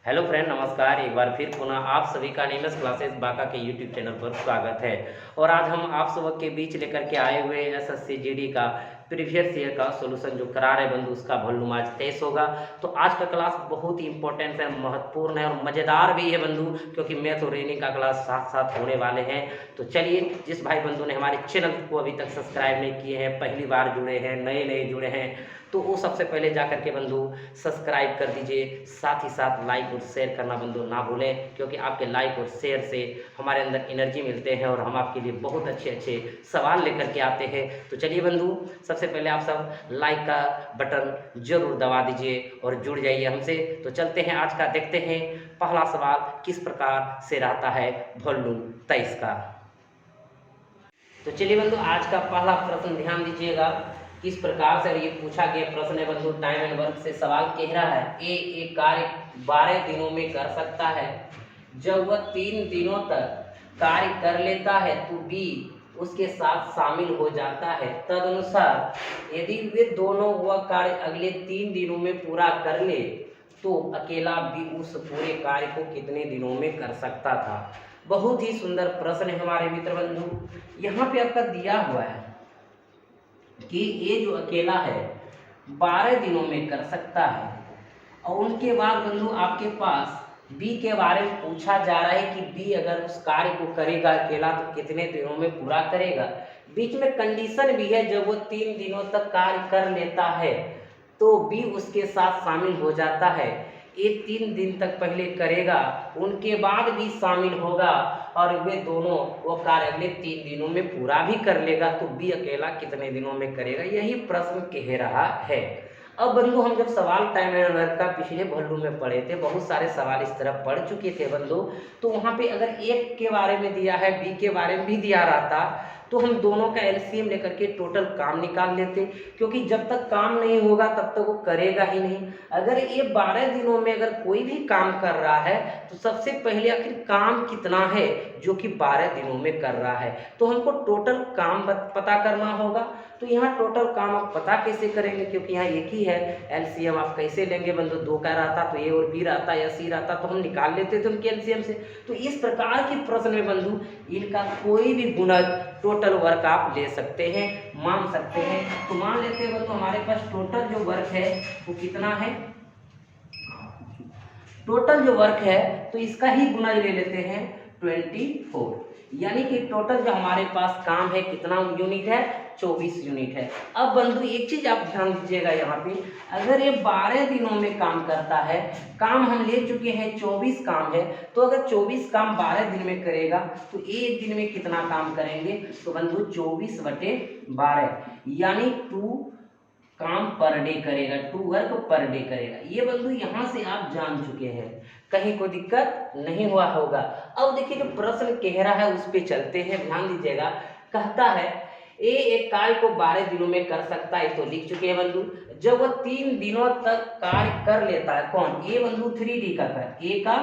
Hello friend, नमस्कार। एक बार फिर पुनः आप सभी का निमस क्लासेस बाका के यूट्यूब चैनल पर स्वागत है। और आज हम आप सबके बीच लेकर के आए हुए एसएससी जीडी का प्रीवियस ईयर का सॉल्यूशन जो करा रहे बंधु, उसका वॉल्यूम आज 23 होगा। तो आज का क्लास बहुत ही इंपॉर्टेंट है, महत्वपूर्ण है और मज़ेदार भी है बंधु, क्योंकि मैथ और रीजनिंग का क्लास साथ साथ होने वाले हैं। तो चलिए, जिस भाई बंधु ने हमारे चैनल को अभी तक सब्सक्राइब नहीं किए हैं, पहली बार जुड़े हैं, नए नए जुड़े हैं, तो वो सबसे पहले जा करके बंधु सब्सक्राइब कर दीजिए। साथ ही साथ लाइक और शेयर करना बंधु ना भूलें, क्योंकि आपके लाइक और शेयर से हमारे अंदर एनर्जी मिलते हैं और हम आपके लिए बहुत अच्छे अच्छे सवाल लेकर के आते हैं। तो चलिए बंधु, सबसे पहले आप सब लाइक का बटन जरूर दबा दीजिए और जुड़ जाइए हमसे। तो चलते हैं, आज का देखते हैं। पहला सवाल किस प्रकार से रहता है वॉल्यूम 23 का। तो चलिए बंधु, आज का पहला प्रश्न ध्यान दीजिएगा। किस प्रकार से ये पूछा गया प्रश्न है बंधु, टाइम एंड वर्क से सवाल कह रहा है। एक कार्य 12 दिनों में कर सकता है। जब वह 3 दिनों तक कार्य कर लेता है तो बी उसके साथ शामिल हो जाता है। तदनुसार यदि वे दोनों वह कार्य अगले 3 दिनों में पूरा कर ले तो अकेला बी उस पूरे कार्य को कितने दिनों में कर सकता था। बहुत ही सुंदर प्रश्न है हमारे मित्र बंधु। यहाँ पे आपका दिया हुआ है कि ये जो अकेला है 12 दिनों में कर सकता है, और उनके बाद बंधु आपके पास बी के बारे में पूछा जा रहा है कि बी अगर उस कार्य को करेगा अकेला तो कितने दिनों में पूरा करेगा। बीच में कंडीशन भी है, जब वो 3 दिनों तक कार्य कर लेता है तो बी उसके साथ शामिल हो जाता है। ये 3 दिन तक पहले करेगा, उनके बाद भी शामिल होगा, और वे दोनों वो कार्य अगले 3 दिनों में पूरा भी कर लेगा, तो बी अकेला कितने दिनों में करेगा, यही प्रश्न कह रहा है। अब बंधु, हम जब सवाल टाइम एंड वर्क का पिछले वॉल्यूम में पढ़े थे, बहुत सारे सवाल इस तरह पढ़ चुके थे बंधु। तो वहाँ पे अगर एक के बारे में दिया है, बी के बारे में भी दिया रहता, तो हम दोनों का एलसीएम लेकर के टोटल काम निकाल लेते, क्योंकि जब तक काम नहीं होगा तब तक वो करेगा ही नहीं। अगर ये 12 दिनों में अगर कोई भी काम कर रहा है तो सबसे पहले आखिर काम कितना है जो कि 12 दिनों में कर रहा है, तो हमको टोटल काम पता करना होगा। तो यहाँ टोटल काम आप पता कैसे करेंगे, क्योंकि यहाँ एक ही है। एलसीएम आप कैसे लेंगे बंधु, 2 का रहता तो ए और बी रहता या सी रहता तो हम निकाल लेते थे उनके एलसीएम से। तो इस प्रकार के प्रश्न में बंधु इनका कोई भी गुणज टोटल वर्क आप ले सकते हैं, मान सकते हैं। तो मान लेते हैं बंधु हमारे पास टोटल जो वर्क है वो कितना है। टोटल जो वर्क है तो इसका ही गुणज ले लेते हैं 24, यानी कि टोटल जो हमारे पास काम है कितना यूनिट है, 24 यूनिट है। अब बंधु एक चीज आप ध्यान दीजिएगा, यहाँ पे अगर ये 12 दिनों में काम करता है, काम हम ले चुके हैं 24 काम है, तो अगर 24 काम 12 दिन में करेगा तो एक दिन में कितना काम करेंगे, तो बंधु 24/12, यानी 2 काम पर डे करेगा, 2 वर्क पर डे करेगा। ये बंधु यहाँ से आप जान चुके हैं, कहीं कोई दिक्कत नहीं हुआ होगा। अब देखिए जो प्रश्न कह रहा है उस पर चलते हैं, ध्यान दीजिएगा। कहता है ए एक कार्य को 12 दिनों में कर सकता है, तो लिख चुके हैं बंधु। जब वह 3 दिनों तक कार्य कर लेता है, कौन, ये बंधु 3D का कार्य, ए का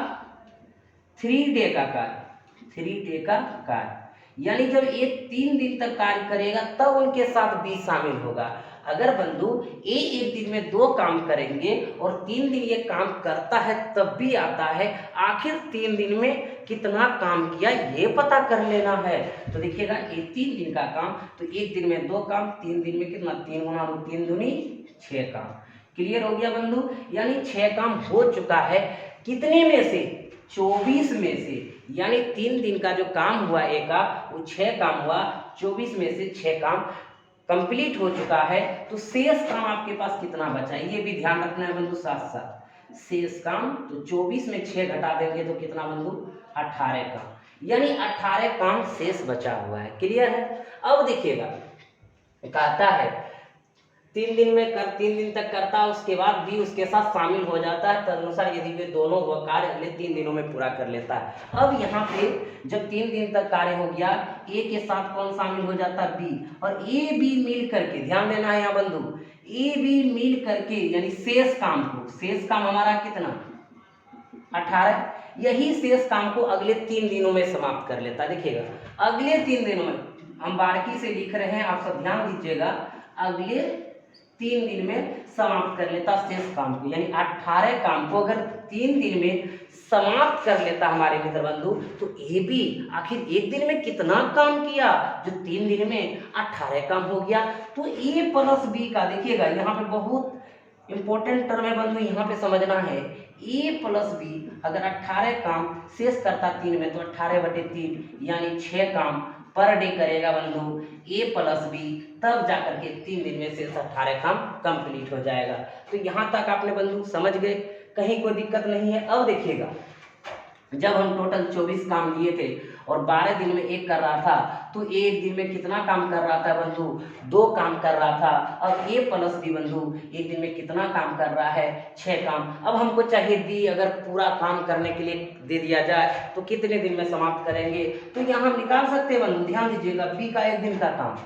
3 डे का कार्य, 3 डे का कार्य, यानी जब ये 3 दिन तक कार्य करेगा तब उनके साथ बी शामिल होगा। अगर बंधु ए एक दिन में 2 काम करेंगे और 3 दिन ये काम करता है तब भी आता है, आखिर 3 दिन में कितना काम किया ये पता कर लेना है। तो देखिएगा ये 3 दिन का काम, तो एक दिन में 2 काम, 3 दिन में कितना, 3 गुना 3 दूनी 6 काम। क्लियर हो गया बंधु, यानी 6 काम हो चुका है। कितने में से, 24 में से, यानी 3 दिन का जो काम हुआ ए का वो 6 काम हुआ, 24 में से 6 काम कंप्लीट हो चुका है। तो शेष काम आपके पास कितना बचा है ये भी ध्यान रखना है बंधु साथ साथ। शेष काम तो 24 में 6 घटा देंगे तो कितना बंधु, 18 काम, यानी 18 काम शेष बचा हुआ है। क्लियर है। अब देखिएगा कहता है 3 दिन तक करता है, उसके बाद भी उसके साथ शामिल हो जाता है, तदनुसार यदि वे दोनों वह कार्य अगले 3 दिनों में पूरा कर लेता है। अब यहाँ पे जब 3 दिन तक कार्य हो गया, ए के साथ कौन शामिल हो जाता है, बी, और ए बी मिल करके, ध्यान देना है यहाँ बंधु, ए बी मिल करके यानी शेष काम को, शेष काम हमारा कितना 18, यही शेष काम को अगले 3 दिनों में समाप्त कर लेता है। देखिएगा अगले 3 दिनों में, हम बारीकी से लिख रहे हैं, आप सब ध्यान दीजिएगा, अगले 3 दिन में समाप्त कर लेता शेष काम को, यानी 18 काम को अगर 3 दिन में समाप्त कर लेता हमारे मित्र बंधु, तो ए बी आखिर एक दिन में कितना काम किया, जो 3 दिन में 18 काम हो गया। तो ए प्लस बी का देखिएगा यहाँ पे बहुत इंपॉर्टेंट टर्म है बंधु, यहाँ पे समझना है। ए प्लस बी अगर 18 काम शेष करता 3 में, तो 18/3 यानी 6 काम पर डे करेगा बंधु ए प्लस बी, तब जाकर के 3 दिन में शेष 18 काम कंप्लीट हो जाएगा। तो यहाँ तक आपने बंधु समझ गए, कहीं कोई दिक्कत नहीं है। अब देखिएगा, जब हम टोटल 24 काम लिए थे और 12 दिन में एक कर रहा था, तो एक दिन में कितना काम कर रहा था बंधु, 2 काम कर रहा था। अब ए प्लस बी बंधु एक दिन में कितना काम कर रहा है, 6 काम। अब हमको चाहिए बी अगर पूरा काम करने के लिए दे दिया जाए तो कितने दिन में समाप्त करेंगे, तो यहाँ हम निकाल सकते हैं बंधु। ध्यान दीजिएगा, बी का एक दिन का काम,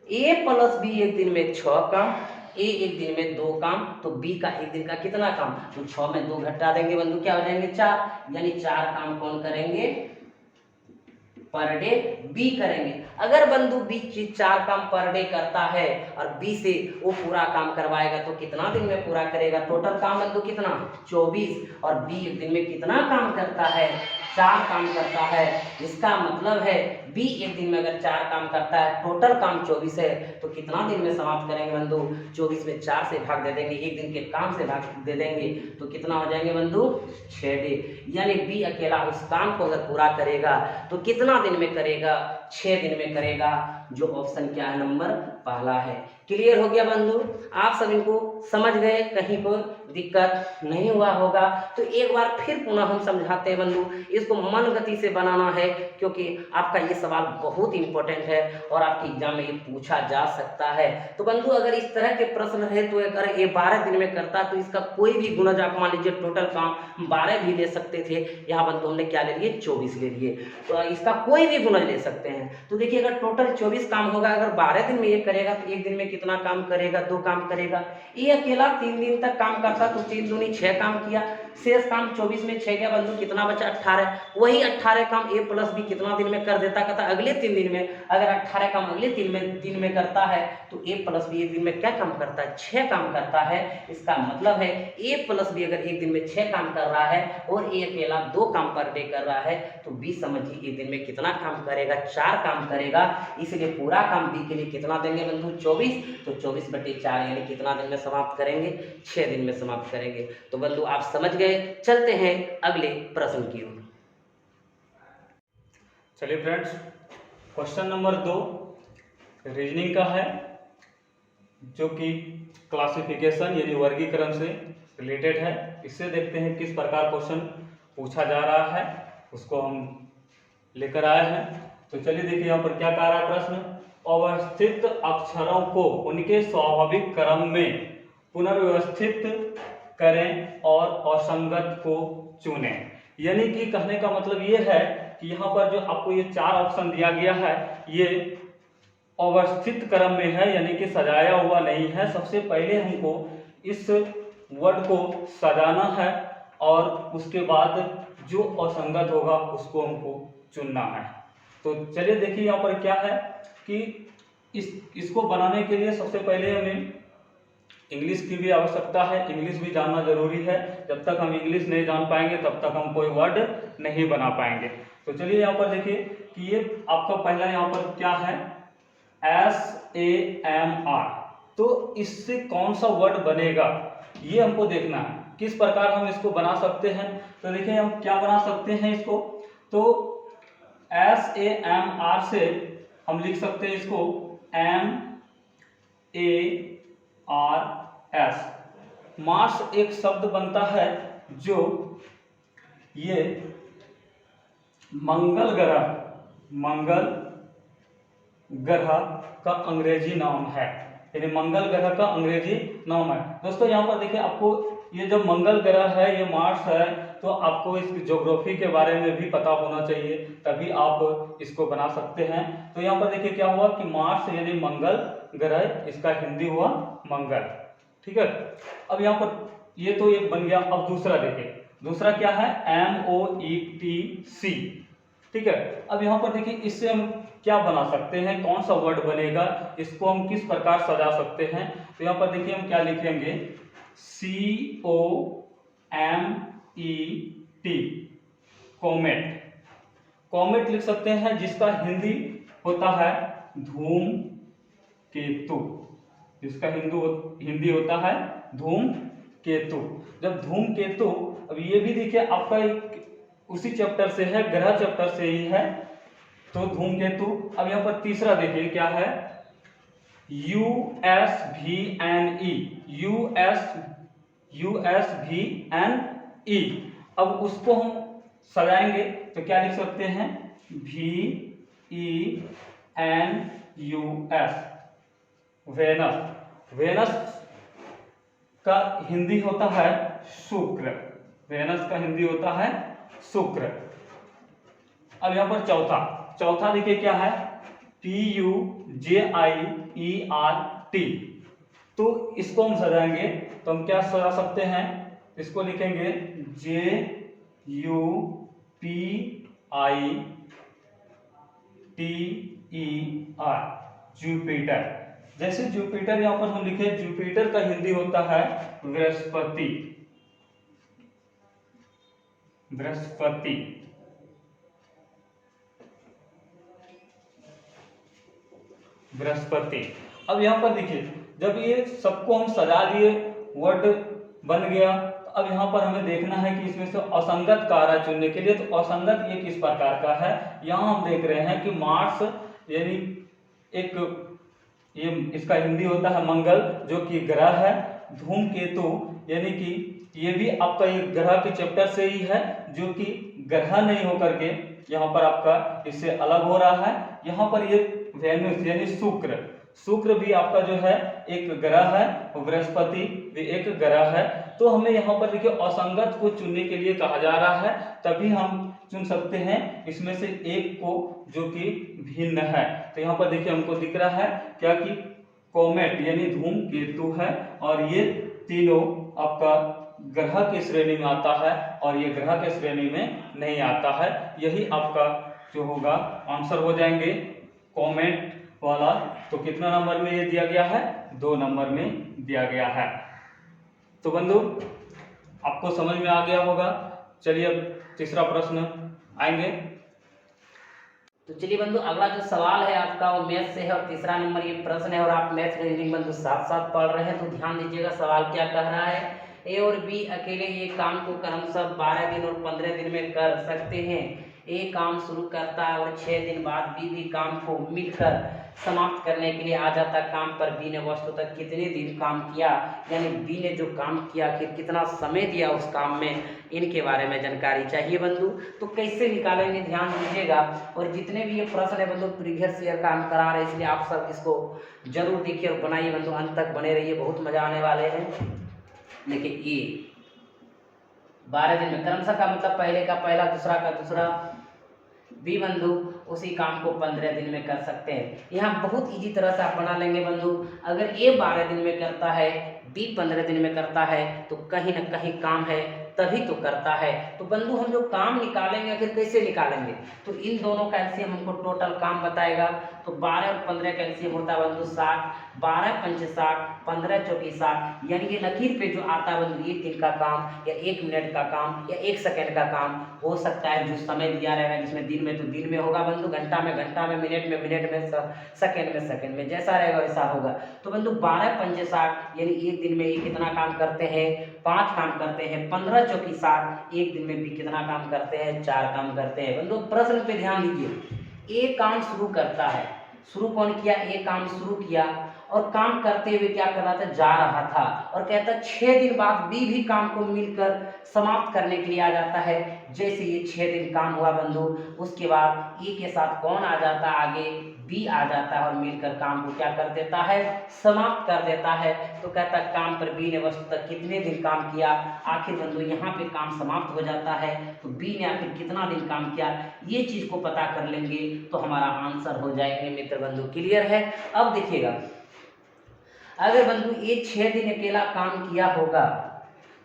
ए प्लस बी एक दिन में 6 काम, ए एक दिन में 2 काम, तो बी का एक दिन का कितना काम, तो 6 में 2 घटा देंगे बंधु, क्या हो जाएंगे 4, यानी 4 काम कौन करेंगे पर डे, बी करेंगे। अगर बंधु बी 4 काम पर डे करता है और बी से वो पूरा काम करवाएगा तो कितना दिन में पूरा करेगा, टोटल काम बंधु कितना 24, और बी एक दिन में कितना काम करता है, 4 काम करता है। इसका मतलब है बी एक दिन में अगर 4 काम करता है, टोटल काम 24 है, तो कितना दिन में समाप्त करेंगे बंधु, 24 में 4 से भाग दे देंगे, एक दिन के काम से भाग दे देंगे, तो कितना हो जाएंगे बंधु 6 डे। यानी बी अकेला उस काम को अगर पूरा करेगा तो कितना दिन में करेगा, 6 दिन में करेगा, जो ऑप्शन क्या है, नंबर पहला है। क्लियर हो गया बंधु, आप सब इनको समझ गए, कहीं को दिक्कत नहीं हुआ होगा। तो एक बार फिर पुनः हम समझाते हैं बंधु, इसको मन गति से बनाना है, क्योंकि आपका ये सवाल बहुत इंपॉर्टेंट है और आपके एग्जाम में ये पूछा जा सकता है। तो बंधु अगर इस तरह के प्रश्न रहे, तो अगर ये 12 दिन में करता तो इसका कोई भी गुणज, आप मान लीजिए टोटल काम 12 भी ले सकते थे, यहाँ बंधु हमने क्या ले लिए 24 ले लिए, तो इसका कोई भी गुणज ले सकते हैं। तो देखिए अगर टोटल 24 काम होगा, अगर 12 दिन में ये करेगा तो एक दिन में कितना काम करेगा, 2 काम करेगा। ये अकेला 3 दिन तक काम करता तो 3 दूनी 6 काम किया, शेष काम 24 में 6 गया बंधु, कितना बचा 18। वही 18 काम ए प्लस बी कितना दिन में कर देता, कहता अगले 3 दिन में। अगर 18 काम अगले दिन में करता है तो ए प्लस बी एक दिन में क्या काम करता है, 6 काम करता है। इसका मतलब है ए प्लस बी अगर एक दिन में 6 काम कर रहा है और ए अकेला 2 काम पर डे कर रहा है, तो बी समझिए एक दिन में कितना काम करेगा, 4 काम करेगा। इसलिए पूरा काम बी के लिए कितना देंगे बंधु 24, तो 24/4 यानी कितना दिन में समाप्त करेंगे, 6 दिन में समाप्त करेंगे। तो बंधु आप समझ गए, चलते हैं अगले प्रश्न की ओर। चलिए फ्रेंड्स, क्वेश्चन नंबर 2 रीजनिंग का है, जो कि क्लासिफिकेशन यानी वर्गीकरण से रिलेटेड है। इससे देखते हैं किस प्रकार क्वेश्चन पूछा जा रहा है, उसको हम लेकर आए हैं। तो चलिए देखिए यहाँ पर क्या कह रहा है प्रश्न, अवस्थित अक्षरों को उनके स्वाभाविक क्रम में पुनर्व्यवस्थित करें और असंगत को चुनें। यानी कि कहने का मतलब ये है कि यहाँ पर जो आपको ये 4 ऑप्शन दिया गया है, ये अवस्थित क्रम में है, यानी कि सजाया हुआ नहीं है। सबसे पहले हमको इस वर्ड को सजाना है और उसके बाद जो असंगत होगा उसको हमको चुनना है। तो चलिए देखिए यहाँ पर क्या है कि इसको बनाने के लिए सबसे पहले हमें इंग्लिश की भी आवश्यकता है, इंग्लिश भी जानना जरूरी है। जब तक हम इंग्लिश नहीं जान पाएंगे तब तक हम कोई वर्ड नहीं बना पाएंगे। तो चलिए यहाँ पर देखिए कि ये आपका पहला यहाँ पर क्या है, SAMR। तो इससे कौन सा वर्ड बनेगा ये हमको देखना है, किस प्रकार हम इसको बना सकते हैं। तो देखिए हम क्या बना सकते हैं इसको, तो SAMR से हम लिख सकते हैं इसको MARS। मार्स एक शब्द बनता है जो ये मंगल ग्रह का अंग्रेजी नाम है, यानी मंगल ग्रह का अंग्रेजी नाम है। दोस्तों यहाँ पर देखिए आपको ये जो मंगल ग्रह है, ये मार्स है, तो आपको इसकी ज्योग्राफी के बारे में भी पता होना चाहिए, तभी आप इसको बना सकते हैं। तो यहाँ पर देखिए क्या हुआ कि मार्स यानी मंगल ग्रह, इसका हिंदी हुआ मंगल। ठीक है, अब यहाँ पर ये तो एक बन गया। अब दूसरा देखिए, दूसरा क्या है, MOETC। ठीक है। अब यहाँ पर देखिए इससे हम क्या बना सकते हैं, कौन सा वर्ड बनेगा, इसको हम किस प्रकार सजा सकते हैं। तो यहाँ पर देखिए हम क्या लिखेंगे, COMET, कॉमेट। कॉमेट लिख सकते हैं, जिसका हिंदी होता है धूमकेतु, जिसका हिंदी होता है धूमकेतु। जब धूमकेतु, अब ये भी देखिए आपका एक उसी चैप्टर से है, ग्रह चैप्टर से ही है, तो धूमकेतु। अब यहाँ पर तीसरा देखिए क्या है, USVNE, USVNE। अब उसको हम सजाएंगे तो क्या लिख सकते हैं, VENUS, वेनस। वेनस का हिंदी होता है शुक्र, वेनस का हिंदी होता है शुक्र। अब यहाँ पर चौथा देखिए क्या है, PUJIERT। तो इसको हम सजाएंगे तो हम क्या सजा सकते हैं, इसको लिखेंगे JUPITER, जुपिटर। जैसे जुपिटर यहाँ पर हम लिखे, जुपिटर का हिंदी होता है बृहस्पति, बृहस्पति। बृहस्पति। अब यहाँ पर देखिए जब ये सबको हम सजा लिए, वर्ड बन गया, तो अब यहाँ पर हमें देखना है कि इसमें से असंगत कारा चुनने के लिए, तो असंगत ये किस प्रकार का है। यहाँ हम देख रहे हैं कि मार्स यानी एक, ये इसका हिंदी होता है मंगल, जो कि ग्रह है। धूमकेतु यानी कि ये भी आपका ये ग्रह के चैप्टर से ही है, जो कि ग्रह नहीं होकर के यहाँ पर आपका इससे अलग हो रहा है। यहाँ पर ये वेनुस यानी शुक्र भी आपका जो है एक ग्रह है, बृहस्पति भी एक ग्रह है। तो हमें यहाँ पर देखिए असंगत को चुनने के लिए कहा जा रहा है, तभी हम चुन सकते हैं इसमें से एक को जो कि भिन्न है। तो यहाँ पर देखिए हमको दिख रहा है क्या कि कॉमेट यानी धूमकेतु है, और ये तीनों आपका ग्रह की श्रेणी में आता है और ये ग्रह के श्रेणी में नहीं आता है। यही आपका जो होगा आंसर हो जाएंगे कॉमेट वाला। तो कितना नंबर में ये दिया गया है, 2 नंबर में दिया गया है। तो बंधु आपको समझ में आ गया होगा। चलिए अब तीसरा प्रश्न आएंगे। तो चलिए बंधु, अगला जो सवाल है आपका वो मैथ से है और तीसरा नंबर ये प्रश्न है, और आप मैथ रीजनिंग बंधु साथ साथ पढ़ रहे हैं, तो ध्यान दीजिएगा सवाल क्या कह रहा है। ए और बी अकेले ये काम को क्रमशः 12 दिन और 15 दिन में कर सकते हैं। ए काम शुरू करता है और 6 दिन बाद बी भी काम को मिलकर समाप्त करने के लिए आ जाता है। काम पर बी ने वस्तुतः कितने दिन काम किया, यानी बी ने जो काम किया आखिर कितना समय दिया उस काम में, इनके बारे में जानकारी चाहिए बंधु। तो कैसे निकालेंगे ध्यान दीजिएगा, और जितने भी ये प्रश्न है बंधु प्रीवियस ईयर का हम करा रहे हैं, इसलिए आप सब इसको जरूर देखिए और बनाइए बंधु, अंत तक बने रहिए, बहुत मजा आने वाले हैं। देखिए ए 12 दिन में, क्रमशः का मतलब पहले का पहला, दूसरा का दूसरा। बी बंधु उसी काम को 15 दिन में कर सकते हैं। यहाँ बहुत इजी तरह से आप बना लेंगे बंधु। अगर ए 12 दिन में करता है, बी 15 दिन में करता है, तो कहीं ना कहीं काम है, तभी तो करता है। तो बंधु हम जो काम निकालेंगे आखिर कैसे निकालेंगे, तो इन दोनों का एलसीएम हमको टोटल काम बताएगा। तो 12 और 15 का एलसीएम होता है बंधु 60, 12 पंच 60, 15 चौकी 60, यानी कि लकीर पे जो आता है बंधु 1 दिन का काम या 1 मिनट का काम या 1 सेकंड का काम हो सकता है। जो समय दिया रहेगा, जिसमें दिन में तो दिन में होगा बंधु, घंटा में घंटा में, मिनट में मिनट में, सेकंड में जैसा रहेगा वैसा होगा। तो बंधु 12 पंच 60 यानी 1 दिन में ये कितना काम करते हैं, 5 काम करते हैं। 15 चौकी 60, 1 दिन में भी कितना काम करते हैं, 4 काम करते हैं। बंधु प्रश्न पे ध्यान दीजिए, ए काम शुरू करता है, शुरू कौन किया, ए काम शुरू किया, और काम करते हुए क्या कर रहा था, जा रहा था, और कहता 6 दिन बाद बी भी काम को मिलकर समाप्त करने के लिए आ जाता है। जैसे ये 6 दिन काम हुआ बंधु, उसके बाद ए के साथ कौन आ जाता है, आगे बी आ जाता है और मिलकर काम को क्या कर देता है, समाप्त कर देता है। तो कहता है काम पर बी ने वस्तुतः कितने दिन काम किया। आखिर बंधु यहाँ पे काम समाप्त हो जाता है, तो बी ने आखिर कितना दिन काम किया, ये चीज को पता कर लेंगे तो हमारा आंसर हो जाएंगे मित्र बंधु। क्लियर है। अब देखिएगा, अगर बंधु ये 6 दिन अकेला काम किया होगा,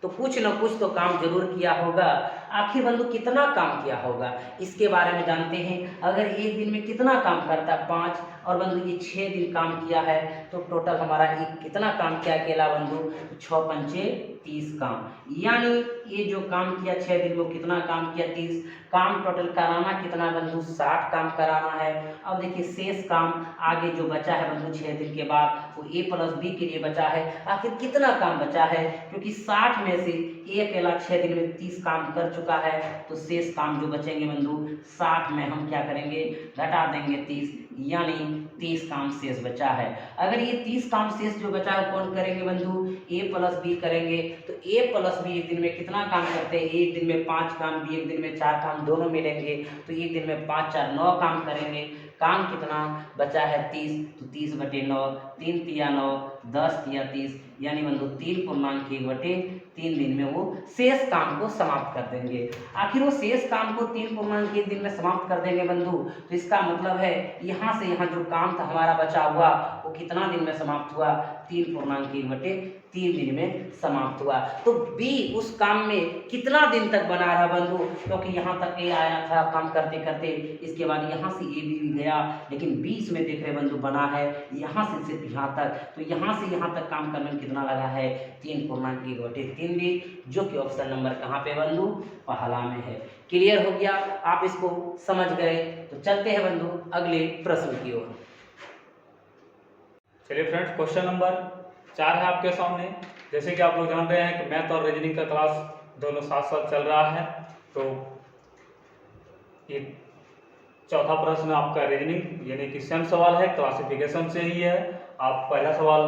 तो कुछ न कुछ तो काम जरूर किया होगा। आखिर बंधु कितना काम किया होगा इसके बारे में जानते हैं। अगर एक दिन में कितना काम करता है 5, और बंधु ये 6 दिन काम किया है, तो टोटल हमारा एक कितना काम किया अकेला बंधु, 6 पंचे 30 काम। यानी ये जो काम किया 6 दिन में कितना काम किया 30 काम। टोटल कराना कितना बंधु, 60 काम कराना है। अब देखिए शेष काम आगे जो बचा है बंधु 6 दिन के बाद, वो A प्लस B के लिए बचा है। आखिर कितना काम बचा है, क्योंकि 60 में से A अकेला 6 दिन में 30 काम कर चुका है, तो शेष काम जो बचेंगे बंधु 60 में हम क्या करेंगे, घटा देंगे 30, यानी 30 काम शेष बचा है। अगर ये 30 काम शेष जो बचा है कौन करेंगे बंधु, A प्लस B करेंगे। तो A प्लस B एक दिन में कितना काम करते हैं, एक दिन में 5 काम, B एक दिन में 4 काम, दोनों मिलेंगे तो एक दिन में 5 4 9 काम करेंगे। काम कितना बचा है 30, तो 30/9, 3 तिया 9, 10 तिया 30, यानी बंधु 3.1/3 दिन में वो शेष काम को समाप्त कर देंगे। आखिर वो शेष काम को 3.1 दिन में समाप्त कर देंगे बंधु, तो इसका मतलब है यहाँ से यहाँ जो काम था हमारा बचा हुआ, वो कितना दिन में समाप्त हुआ, 3.1/3 दिन में समाप्त हुआ। तो B उस काम में कितना दिन तक बना रहा बंधु, क्योंकि यहाँ तक A आया था काम करते करते, इसके बाद यहाँ से A भी गया, लेकिन B इसमें देख रहे बंधु बना है यहाँ से सिर्फ यहाँ तक, तो यहाँ से यहाँ तक काम करने में कितना लगा है, 3.1/3 दिन, जो कि ऑप्शन नंबर कहाँ पे बंधु, पहला में है। क्लियर हो गया, आप इसको समझ गए। तो चलते हैं बंधु अगले प्रश्न की ओर। चलिए फ्रेंड्स, क्वेश्चन नंबर 4 है आपके सामने। जैसे कि आप लोग जान रहे हैं कि मैथ और रीजनिंग का क्लास दोनों साथ साथ चल रहा है, तो ये चौथा प्रश्न आपका रीजनिंग यानी कि सेम सवाल है, क्लासिफिकेशन से ही है। आप पहला सवाल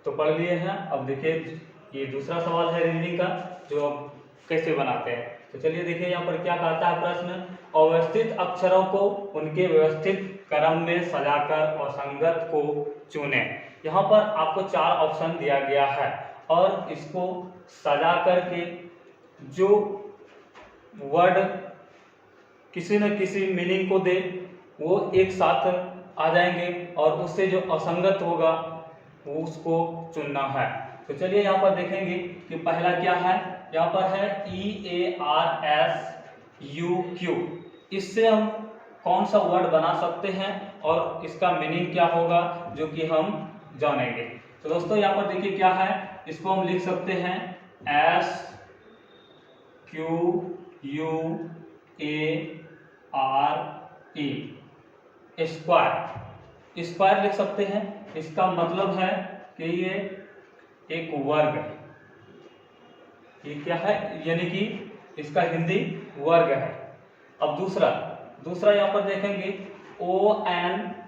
तो पढ़ लिए हैं, अब देखिए ये दूसरा सवाल है रीजनिंग का, जो अब कैसे बनाते हैं। तो चलिए देखिए यहाँ पर क्या कहता है प्रश्न, अव्यवस्थित अक्षरों को उनके व्यवस्थित क्रम में सजाकर असंगत को चुने। यहाँ पर आपको 4 ऑप्शन दिया गया है, और इसको सजा करके जो वर्ड किसी न किसी मीनिंग को दे वो एक साथ आ जाएंगे, और उससे जो असंगत होगा वो उसको चुनना है। तो चलिए यहाँ पर देखेंगे कि पहला क्या है, यहाँ पर है EARSUQ। इससे हम कौन सा वर्ड बना सकते हैं और इसका मीनिंग क्या होगा, जो कि हम जानेंगे। तो दोस्तों यहाँ पर देखिए क्या है, इसको हम लिख सकते हैं SQUARE, स्क्वायर लिख सकते हैं। इसका मतलब है कि ये एक वर्ग है, ये क्या है, यानी कि इसका हिंदी वर्ग है। अब दूसरा यहाँ पर देखेंगे ONGPOYL,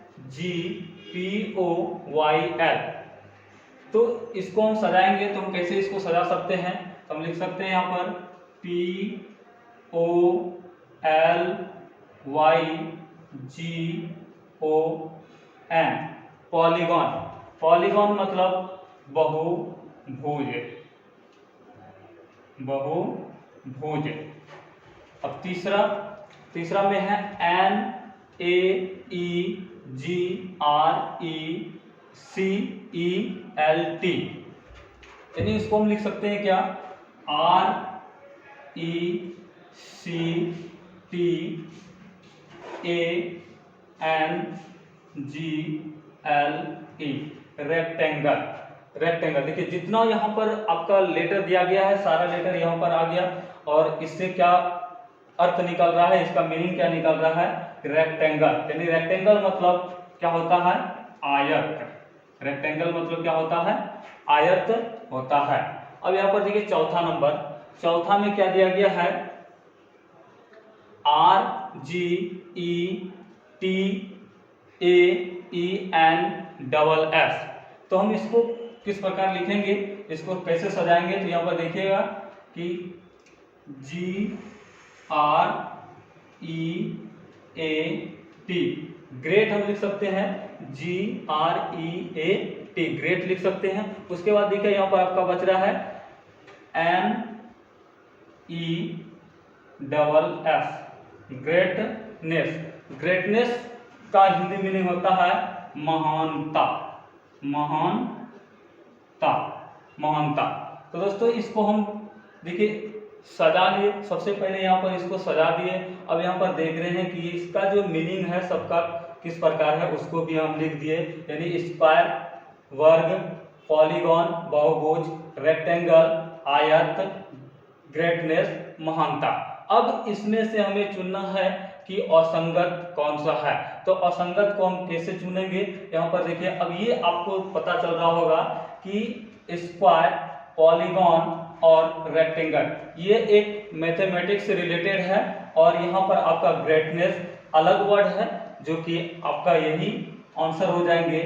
तो इसको हम सजाएंगे, तो हम कैसे इसको सजा सकते हैं, तो हम लिख सकते हैं यहाँ पर POLYGON, पॉलीगॉन मतलब बहुभुज। अब तीसरा में है NAEGRECELT, यानी इसको हम लिख सकते हैं क्या, RECTANGLE, रेक्टेंगल। देखिए जितना यहाँ पर आपका लेटर दिया गया है, सारा लेटर यहाँ पर आ गया, और इससे क्या अर्थ निकल रहा है, इसका मीनिंग क्या निकल रहा है, रेक्टेंगल। यानी रेक्टेंगल मतलब क्या होता है, आयत। रेक्टेंगल मतलब क्या होता है, आयत होता है। अब यहाँ पर देखिए चौथा में क्या दिया गया है, RGETAENSS। तो हम इसको किस प्रकार लिखेंगे, इसको कैसे सजाएंगे, तो यहाँ पर देखिएगा कि GREAT, ग्रेट हम लिख सकते हैं, GREAT, ग्रेट लिख सकते हैं। उसके बाद देखिए यहाँ पर आपका बच रहा है NESS, ग्रेटनेस का हिंदी मीनिंग होता है महानता। तो दोस्तों इसको हम देखिए सजा लिए, सबसे पहले यहाँ पर इसको सजा दिए। अब यहाँ पर देख रहे हैं कि इसका जो मीनिंग है सबका किस प्रकार है उसको भी हम लिख दिए, यानी स्क्वायर, वर्ग, पॉलीगॉन, बहुभुज, रेक्टेंगल, आयत, ग्रेटनेस, महानता। अब इसमें से हमें चुनना है कि असंगत कौन सा है। तो असंगत को हम कैसे चुनेंगे, यहाँ पर देखिए। अब ये आपको पता चल रहा होगा कि स्क्वायर, पॉलीगॉन और रेक्टेंगल ये एक मैथमेटिक्स से रिलेटेड है, और यहाँ पर आपका ग्रेटनेस अलग वर्ड है, जो कि आपका यही आंसर हो जाएंगे।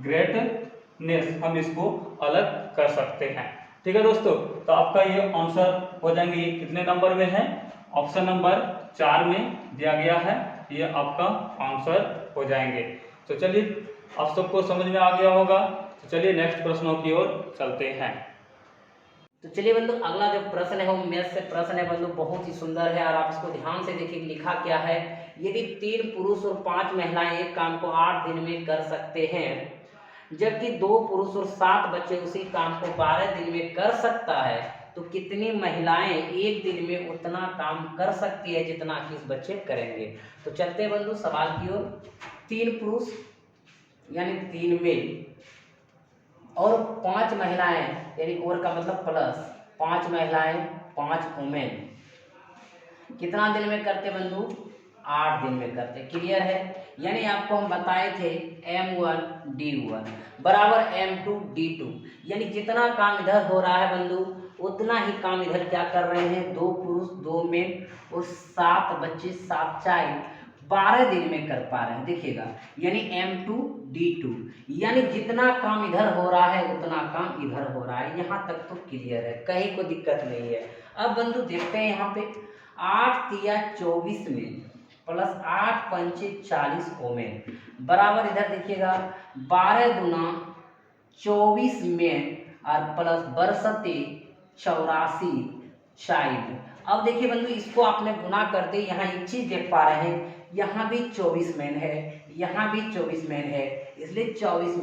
ग्रेटनेस हम इसको अलग कर सकते हैं। ठीक है दोस्तों, तो आपका ये आंसर हो जाएंगे। ये कितने नंबर में है, ऑप्शन नंबर 4 में दिया गया है, ये आपका आंसर हो जाएंगे। तो चलिए आप सबको समझ में आ गया होगा। तो चलिए नेक्स्ट प्रश्नों की ओर चलते हैं। तो चलिए बंधु, अगला जो प्रश्न है वो मैथ से प्रश्न है बंधु, बहुत ही सुंदर है और आप इसको ध्यान से देखिए लिखा क्या है। यदि 3 पुरुष और 5 महिलाएं एक काम को 8 दिन में कर सकते हैं, जबकि 2 पुरुष और 7 बच्चे उसी काम को 12 दिन में कर सकता है, तो कितनी महिलाएं एक दिन में उतना काम कर सकती है जितना 21 बच्चे करेंगे। तो चलते हैं बंधु सवाल की ओर। 3 पुरुष यानी 3 मेल और 5 महिलाएं, यानी और का मतलब प्लस 5 महिलाएं 5 वुमेन कितना दिन में करते बंधु, 8 दिन में करते। क्लियर है, यानी आपको हम बताए थे M1 D1 बराबर M2 D2, यानी जितना काम इधर हो रहा है बंधु उतना ही काम इधर क्या कर रहे हैं, 2 पुरुष 2 मेन और 7 बच्चे 7 चाइल्ड 12 दिन में कर पा रहे हैं। देखिएगा, यानी M2 D2, यानी जितना काम इधर हो रहा है उतना काम इधर हो रहा है। यहाँ तक तो क्लियर है, कहीं कोई दिक्कत नहीं है। अब बंधु देखते हैं यहाँ पे 8 तिया 24 में प्लस 8 पंचे 40 ओमेन बराबर इधर देखिएगा 12 दूना 24 में और प्लस बरसते 84 चाइल्ड। अब देखिए बंधु इसको आपने गुना करते, यहाँ एक चीज देख पा रहे हैं, यहाँ भी 24 मैन है, यहाँ भी 24 मैन है, इसलिए 24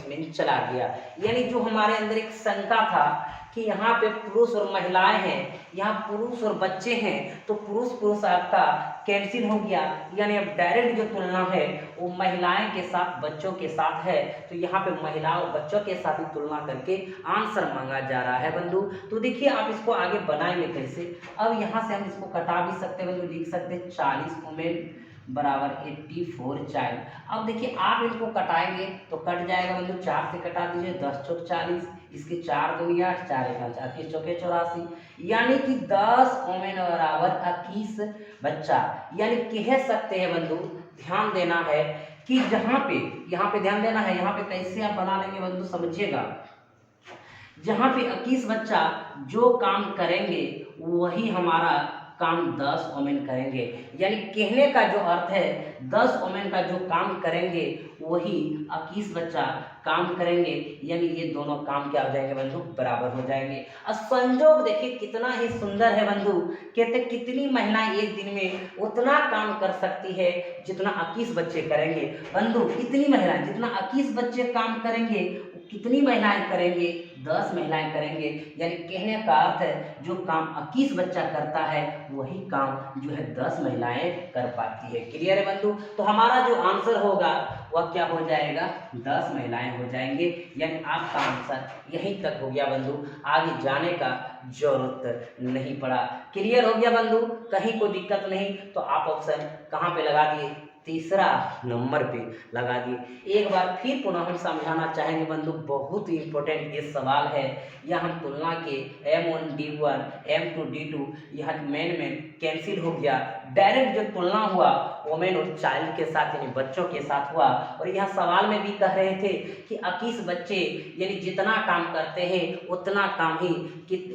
मैन चला गया। यानी जो हमारे अंदर एक शंका था कि यहाँ पे पुरुष और महिलाएं हैं, यहाँ पुरुष और बच्चे हैं, तो पुरुष पुरुष आपका कैंसिल हो गया, यानी अब डायरेक्ट जो तुलना है वो महिलाएं के साथ बच्चों के साथ है। तो यहाँ पे महिलाओं और बच्चों के साथ ही तुलना करके आंसर मांगा जा रहा है बंधु। तो देखिए आप इसको आगे बनाएंगे कैसे। अब यहाँ से हम इसको कटा भी सकते हैं बंधु, लिख सकते हैं 40 वुमेन बराबर 84 चाइल्ड। अब देखिए आप इनको कटाएंगे तो कट जाएगा बंधु, 4 से कटा दीजिए, 10 चौक 40, इसके 4 दूनी 8, 4 एक 4, चौके 84, यानी कि 10 वुमेन बराबर 21 बच्चा। यानी कह सकते हैं बंधु, ध्यान देना है कि जहाँ पे यहाँ पे ध्यान देना है, यहाँ पे कैसे आप बना लेंगे बंधु समझिएगा। जहाँ पे 21 बच्चा जो काम करेंगे वही हमारा काम 10 वुमेन करेंगे, यानी कहने का जो अर्थ है 10 वुमेन का जो काम करेंगे वही 21 बच्चा काम करेंगे, यानी ये दोनों काम क्या हो जाएंगे बंधु, बराबर हो जाएंगे। और संजोग देखिए कितना ही सुंदर है बंधु, कहते कितनी महिलाएं एक दिन में उतना काम कर सकती है जितना 21 बच्चे करेंगे। बंधु कितनी महिलाएं, जितना 21 बच्चे काम करेंगे कितनी महिलाएं करेंगे, 10 महिलाएं करेंगे। यानी कहने का अर्थ है जो काम 21 बच्चा करता है वही काम जो है 10 महिलाएं कर पाती है। क्लियर है बंधु। तो हमारा जो आंसर होगा वह क्या हो जाएगा, 10 महिलाएं हो जाएंगे। यानी आपका आंसर यहीं तक हो गया बंधु, आगे जाने का जरूरत नहीं पड़ा। क्लियर हो गया बंधु, कहीं कोई दिक्कत नहीं। तो आप ऑप्शन कहाँ पे लगा दिए, तीसरा नंबर पे लगा दिए। एक बार फिर पुनः हम समझाना चाहेंगे बंधु, बहुत ही इंपॉर्टेंट ये सवाल है। यह हम तुलना के M1 D1 M2 D2 यह मेन कैंसिल हो गया, डायरेक्ट जो तुलना हुआ वुमेन और चाइल्ड के साथ यानी बच्चों के साथ हुआ। और यह सवाल में भी कह रहे थे कि 21 बच्चे यानी जितना काम करते हैं उतना काम ही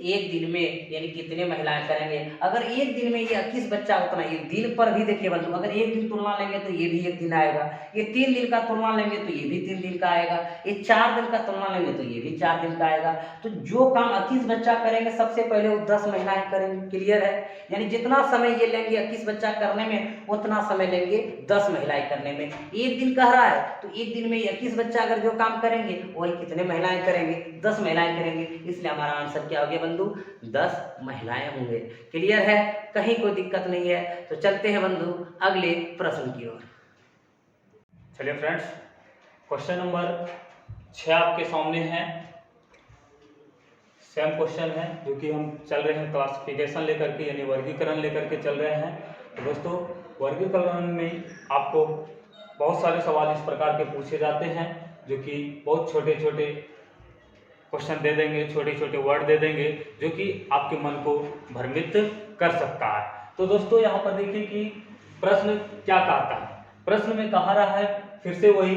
एक दिन में यानी कितने महिलाएं करेंगे। अगर एक दिन में ये 21 बच्चा उतना, एक दिन पर भी देखिए बंधु, अगर एक दिन तुलना लेंगे तो ये भी एक दिन आएगा, ये 3 दिन का तुलना लेंगे तो ये भी 3 दिन का आएगा, ये 4 दिन का तुलना लेंगे तो ये भी 4 दिन का आएगा। तो जो काम 21 बच्चा करेंगे सबसे पहले वो 10 महिलाएं करेंगे। क्लियर है, यानी जितना जितना समय ये लेंगे 21 बच्चा करने में, उतना समय लेंगे 10 महिलाएं करने में। एक दिन कह रहा है तो एक दिन में 21 बच्चा अगर जो काम करेंगे वही कितने महिलाएं करेंगे? 10 महिलाएं करेंगे। इसलिए हमारा आंसर क्या हो गया बंधु? 10 महिलाएं होंगे। क्लियर है? कहीं कोई दिक्कत नहीं है। तो चलते हैं बंधु अगले प्रश्न की ओर। चलिए फ्रेंड्स, क्वेश्चन नंबर 6 आपके सामने है। सेम क्वेश्चन है जो कि हम चल रहे हैं क्लासिफिकेशन लेकर के, यानी वर्गीकरण लेकर के चल रहे हैं। तो दोस्तों, वर्गीकरण में आपको बहुत सारे सवाल इस प्रकार के पूछे जाते हैं जो कि बहुत छोटे छोटे क्वेश्चन दे देंगे, छोटे छोटे वर्ड दे देंगे जो कि आपके मन को भ्रमित कर सकता है। तो दोस्तों, यहाँ पर देखिए कि प्रश्न क्या कहता है। प्रश्न में कहा रहा है फिर से वही,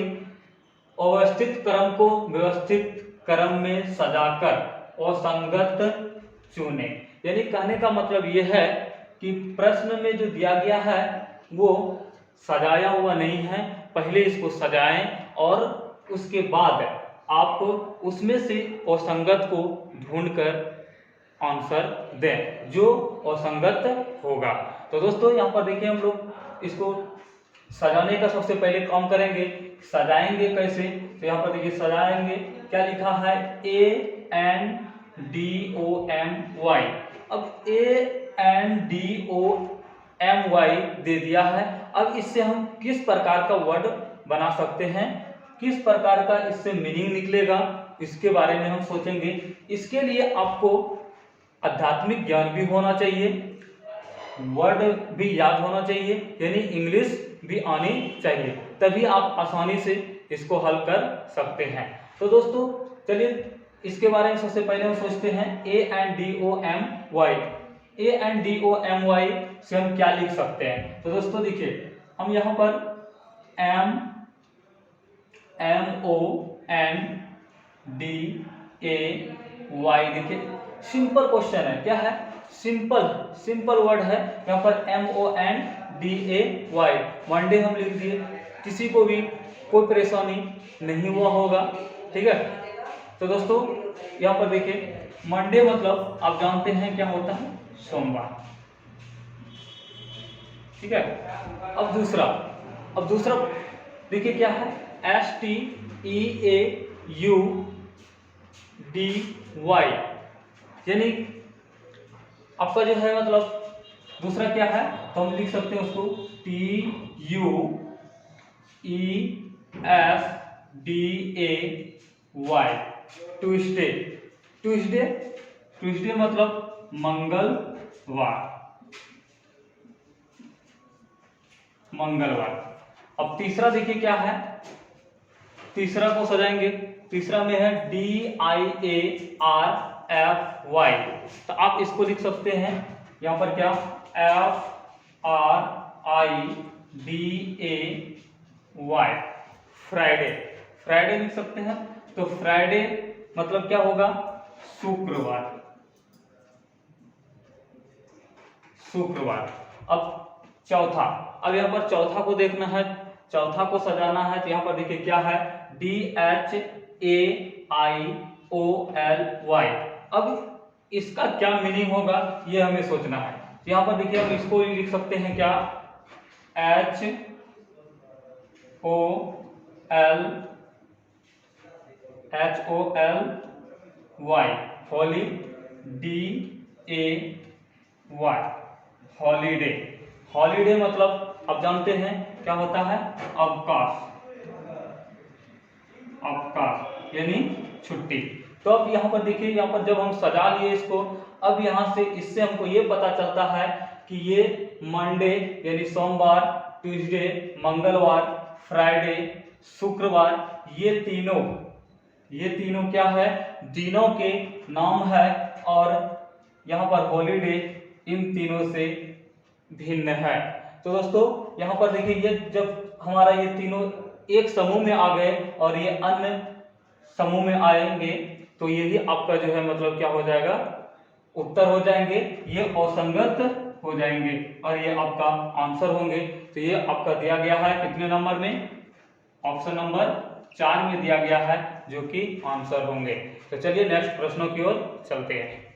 अव्यवस्थित क्रम को व्यवस्थित क्रम में सजाकर असंगत चुने। यानी कहने का मतलब यह है कि प्रश्न में जो दिया गया है वो सजाया हुआ नहीं है। पहले इसको सजाएं और उसके बाद आप उसमें से असंगत को ढूंढकर आंसर दें जो असंगत होगा। तो दोस्तों, यहाँ पर देखिए हम लोग इसको सजाने का सबसे पहले काम करेंगे। सजाएंगे कैसे? तो यहाँ पर देखिए सजाएंगे, क्या लिखा है? ANDOMY। अब ANDOMY दे दिया है। अब इससे हम किस प्रकार का वर्ड बना सकते हैं, किस प्रकार का इससे मीनिंग निकलेगा, इसके बारे में हम सोचेंगे। इसके लिए आपको आध्यात्मिक ज्ञान भी होना चाहिए, वर्ड भी याद होना चाहिए, यानी इंग्लिश भी आनी चाहिए, तभी आप आसानी से इसको हल कर सकते हैं। तो दोस्तों, चलिए इसके बारे में सबसे पहले हम सोचते हैं। ANDOMY, ANDOMY से हम क्या लिख सकते हैं? तो दोस्तों देखिए, हम यहाँ पर MONDAY देखिए, सिंपल क्वेश्चन है। क्या है? सिंपल वर्ड है। यहाँ पर MONDAY, मंडे हम लिख दिए, किसी को भी कोई परेशानी नहीं हुआ होगा। ठीक है। तो दोस्तों, यहाँ पर देखिए, मंडे मतलब आप जानते हैं क्या होता है? सोमवार। ठीक है। अब दूसरा देखिए क्या है? STEAUDY, यानी आपका जो है मतलब दूसरा क्या है? तो हम लिख सकते हैं उसको TUESDAY, ट्यूसडे मतलब मंगलवार। अब तीसरा देखिए क्या है? तीसरा को सजाएंगे। तीसरा में है DIARFY, तो आप इसको लिख सकते हैं यहाँ पर क्या? FRIDAY, फ्राइडे लिख सकते हैं। तो फ्राइडे मतलब क्या होगा? शुक्रवार। अब चौथा, अब यहाँ पर चौथा को देखना है, चौथा को सजाना है। तो यहाँ पर देखिए क्या है? DHAIOLY। अब इसका क्या मीनिंग होगा ये हमें सोचना है। तो यहाँ पर देखिए हम इसको लिख सकते हैं क्या? HOLY, होली, DAY, हॉलीडे मतलब आप जानते हैं क्या होता है? अवकाश यानी छुट्टी। तो अब यहाँ पर देखिए, यहाँ पर जब हम सजा लिए इसको, अब यहाँ से इससे हमको ये पता चलता है कि ये मंडे यानी सोमवार, ट्यूसडे मंगलवार, फ्राइडे शुक्रवार, ये तीनों क्या है? दिनों के नाम है। और यहाँ पर हॉलीडे इन तीनों से भिन्न है। तो दोस्तों, यहाँ पर देखिए, ये जब हमारा ये तीनों एक समूह में आ गए और ये अन्य समूह में आएंगे, तो यही आपका जो है मतलब क्या हो जाएगा? उत्तर हो जाएंगे। ये असंगत हो जाएंगे और ये आपका आंसर होंगे। तो ये आपका दिया गया है कितने नंबर में? ऑप्शन नंबर 4 में दिया गया है, जो कि आंसर होंगे। तो चलिए नेक्स्ट प्रश्नों की ओर चलते हैं।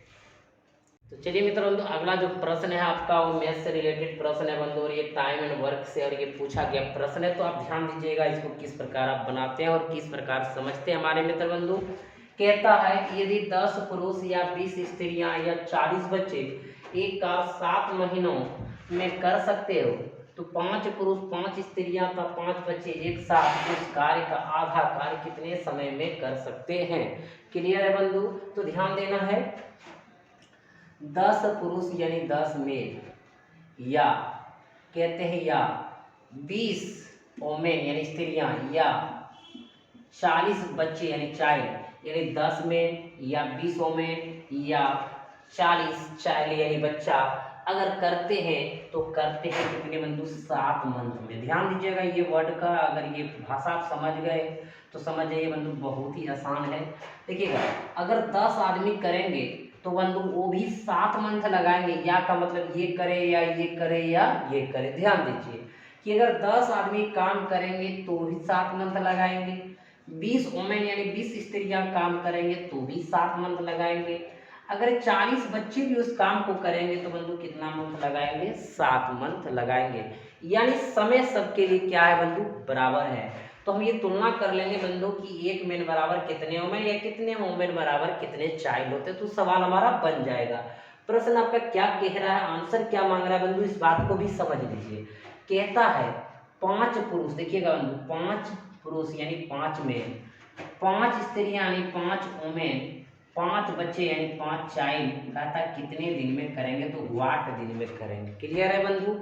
तो चलिए मित्रों बंधु, अगला जो प्रश्न है आपका वो मैथ से रिलेटेड प्रश्न है बंधु, और ये टाइम एंड वर्क से और ये पूछा गया प्रश्न है। तो आप ध्यान दीजिएगा इसको किस प्रकार आप बनाते हैं और किस प्रकार समझते हैं। हमारे मित्र बंधु कहता है यदि 10 पुरुष या 20 स्त्रियां या 40 बच्चे एक कार्य 7 महीनों में कर सकते हो, तो 5 पुरुष 5 स्त्रियां तथा 5 बच्चे एक साथ उस कार्य का आधा कार्य कितने समय में कर सकते हैं। क्लियर है बंधु? तो ध्यान देना है, 10 पुरुष यानी 10 मेल, या कहते हैं या 20 वोमेन यानी स्त्रियां, या 40 बच्चे यानी चाइल्ड, यानी 10 मेल या 20 वोमेन या 40 चाइल्ड यानी बच्चा अगर करते हैं तो करते हैं कितने बंधु? 7 मंथ में। ध्यान दीजिएगा, ये वर्ड का अगर ये भाषा आप समझ गए तो समझ जाइए बंधु बहुत ही आसान है। देखिएगा, अगर 10 आदमी करेंगे तो बंधु वो भी 7 मंथ लगाएंगे, या का मतलब ये करे या ये करे या ये करे। ध्यान दीजिए कि अगर 10 आदमी काम करेंगे तो भी 7 मंथ लगाएंगे, 20 वोमेन यानी 20 स्त्रियां काम करेंगे तो भी 7 मंथ लगाएंगे, अगर 40 बच्चे भी उस काम को करेंगे तो बंधु कितना मंथ लगाएंगे? 7 मंथ लगाएंगे। यानी समय सबके लिए क्या है बंधु? बराबर है। तो हम ये तुलना कर लेंगे बंधु कि एक मेन बराबर कितने वोमेन या कितने वोमेन बराबर कितने चाइल्ड होते, तो सवाल हमारा बन जाएगा। प्रश्न आपका क्या कह रहा है, आंसर क्या मांग रहा है बंधु, इस बात को भी समझ लीजिए। कहता है 5 पुरुष, देखिएगा बंधु 5 पुरुष यानी 5 मेल, 5 स्त्रियां यानी 5 वोमेन, 5 बच्चे यानी 5 चाइल्ड, कहता कितने दिन में करेंगे? तो 8 दिन में करेंगे। क्लियर है बंधु?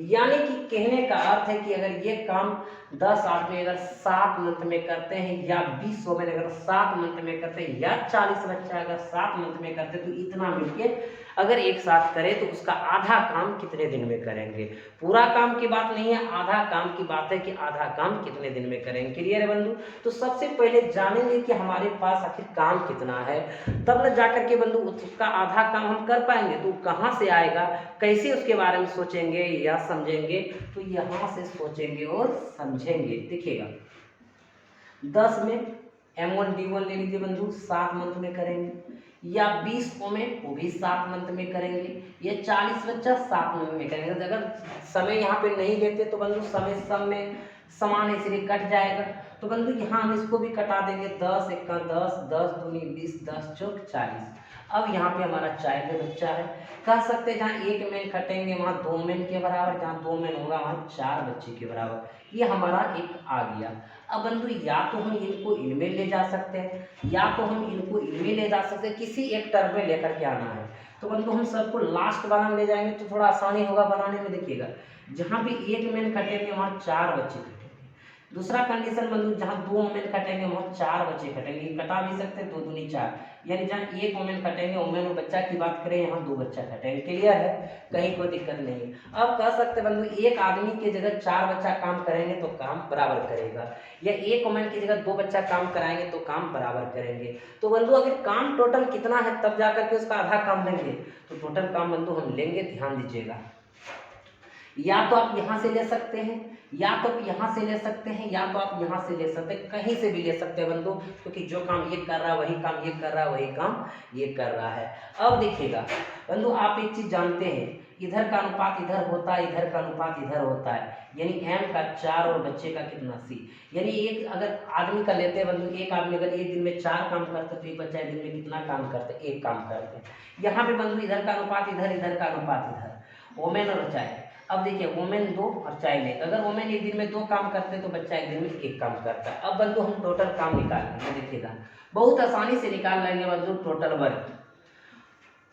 यानी कि कहने का अर्थ है कि अगर ये काम 10 आदमी अगर 7 मंथ में करते हैं, या 20 वोमेन अगर 7 मंथ में करते हैं, या 40 बच्चा अगर 7 मंथ में करते हैं, तो इतना मिलके अगर एक साथ करें तो उसका आधा काम कितने दिन में करेंगे। पूरा काम की बात नहीं है, आधा काम की बात है कि आधा काम कितने दिन में करेंगे। क्लियर है बंधु? तो सबसे पहले जानेंगे कि हमारे पास आखिर काम कितना है, तब न जाकर के बंधु उसका आधा काम हम कर पाएंगे। तो कहाँ से आएगा, कैसे उसके बारे में सोचेंगे या समझेंगे, तो यहाँ से सोचेंगे और समझेंगे। देखिएगा 10 में M1 D1 ले लीजिए बंधु, 7 मंथ में करेंगे, या 20 वोमेन वो भी 7 मंथ में करेंगे, या 40 बच्चा 7 मंथ में करेंगे। तो अगर समय यहाँ पे नहीं लेते तो बंधु समय सब में समान है इसलिए कट जाएगा। तो बंधु यहाँ हम इसको भी कटा देंगे, 10 एक 10, 10 दूनी 20, 10 चौक 40। अब यहाँ पे हमारा चाइल्ड बच्चा है, कह सकते हैं जहाँ एक मेन कटेंगे वहाँ 2 मेन के बराबर, जहाँ 2 मेन होगा वहाँ 4 बच्चे के बराबर। ये हमारा एक आ गया। अब बंधु या तो हम इनको इनमें ले जा सकते हैं, या तो हम इनको इनमें ले जा सकते हैं, किसी एक टर्म में लेकर के आना है। तो बंधु हम सबको लास्ट वाला में ले जाएंगे तो थोड़ा आसानी होगा बनाने में। देखिएगा जहाँ भी एक मेन कटेंगे वहाँ 4 बच्चे कटेंगे। दूसरा कंडीशन बंधु जहाँ 2 वोमेन कटेंगे वहाँ 4 बच्चे कटेंगे, कटा भी सकते हैं, 2 दूनी 4, यानी जहाँ एक वोमेन कटेंगे, वोमेन और बच्चा की बात करें यहाँ 2 बच्चा कटेंगे। क्लियर है? कहीं कोई दिक्कत नहीं। अब कह सकते बंधु एक आदमी की जगह 4 बच्चा काम करेंगे तो काम बराबर करेगा, या एक वोमेन की जगह 2 बच्चा काम कराएंगे तो काम बराबर करेंगे। तो बंधु अगर काम टोटल कितना है तब जाकर के उसका आधा काम लेंगे। तो टोटल काम बंधु हम लेंगे, ध्यान दीजिएगा, या तो आप यहाँ से ले सकते हैं, या तो आप यहाँ से ले सकते हैं, या तो आप यहाँ से ले सकते हैं, कहीं से भी ले सकते हैं बंधु, क्योंकि जो काम ये कर रहा है वही काम ये कर रहा है, वही काम ये कर रहा है। अब देखिएगा बंधु आप एक चीज जानते हैं, इधर का अनुपात इधर होता है, इधर का अनुपात इधर होता है, यानी m का 4 और बच्चे का कितना c, यानी एक अगर आदमी का लेते हैं बंधु, एक आदमी अगर एक दिन में 4 काम करते तो एक बच्चा एक दिन में कितना काम करते? 1 काम करते। यहाँ पे बंधु इधर का अनुपात इधर, इधर का अनुपात इधर, वोमेन और चाइल्ड। अब देखिए वोमेन 2 और चाइल्ड 1, अगर वोमेन एक दिन में 2 काम करते हैं तो बच्चा एक दिन में 1 काम करता है। अब बंधु हम टोटल काम निकाल लेंगे। देखिएगा बहुत आसानी से निकाल लेंगे बंधु टोटल वर्क।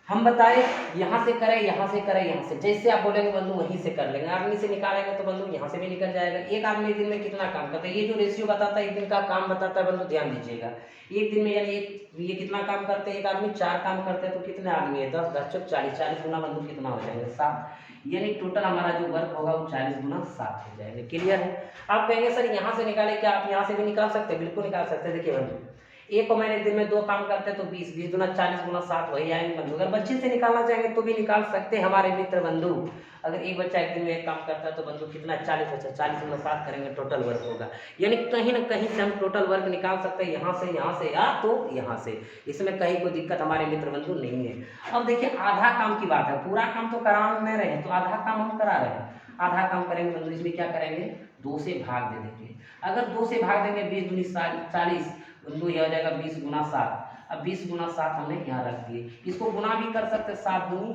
हम बताए यहाँ से करें, यहाँ से करें, यहाँ से, जैसे आप बोलेंगे बंधु वहीं से कर लेंगे। आदमी से निकालेंगे तो बंधु यहाँ से भी निकल जाएगा। एक आदमी एक दिन में कितना काम करता है, ये जो रेशियो बताता है एक दिन का काम बताता है बंधु, ध्यान दीजिएगा। एक दिन में यानी ये कितना काम करते हैं, एक आदमी 4 काम करते हैं तो कितने आदमी है? 10 10 चौक 40, 40 गुना बंधु कितना हो जाएगा? 7, यानी टोटल हमारा जो वर्क होगा वो 40 गुना 7 हो जाएगा। क्लियर है? आप कहेंगे सर यहाँ से निकाले क्या? आप यहाँ से भी निकाल सकते हैं, बिल्कुल निकाल सकते हैं। देखिए बंधु एक को मैंने एक दिन में 2 काम करते हैं तो 20, 20 दूना 40 गुना 60 वही आएंगे बंधु। अगर बच्चे से निकालना चाहेंगे तो भी निकाल सकते हैं हमारे मित्र बंधु। अगर एक बच्चा एक दिन में एक काम करता है तो बंधु कितना 40 बच्चा 40 गुना 7 करेंगे टोटल वर्क होगा। यानी कहीं ना कहीं से हम टोटल वर्क निकाल सकते हैं, यहाँ से या तो यहाँ से, इसमें कहीं कोई दिक्कत हमारे मित्र बंधु नहीं है। अब देखिए आधा काम की बात है, पूरा काम तो करा नहीं रहे हैं तो आधा काम हम करा रहे हैं। आधा काम करेंगे बंधु, इसमें क्या करेंगे 2 से भाग दे देंगे। अगर 2 से भाग देंगे 20 दूनी 40 बंधु, यह हो जाएगा 20 गुना 7। अब 20 गुना 7 हमने यहाँ रख दिए, इसको गुना भी कर सकते 7 दूनी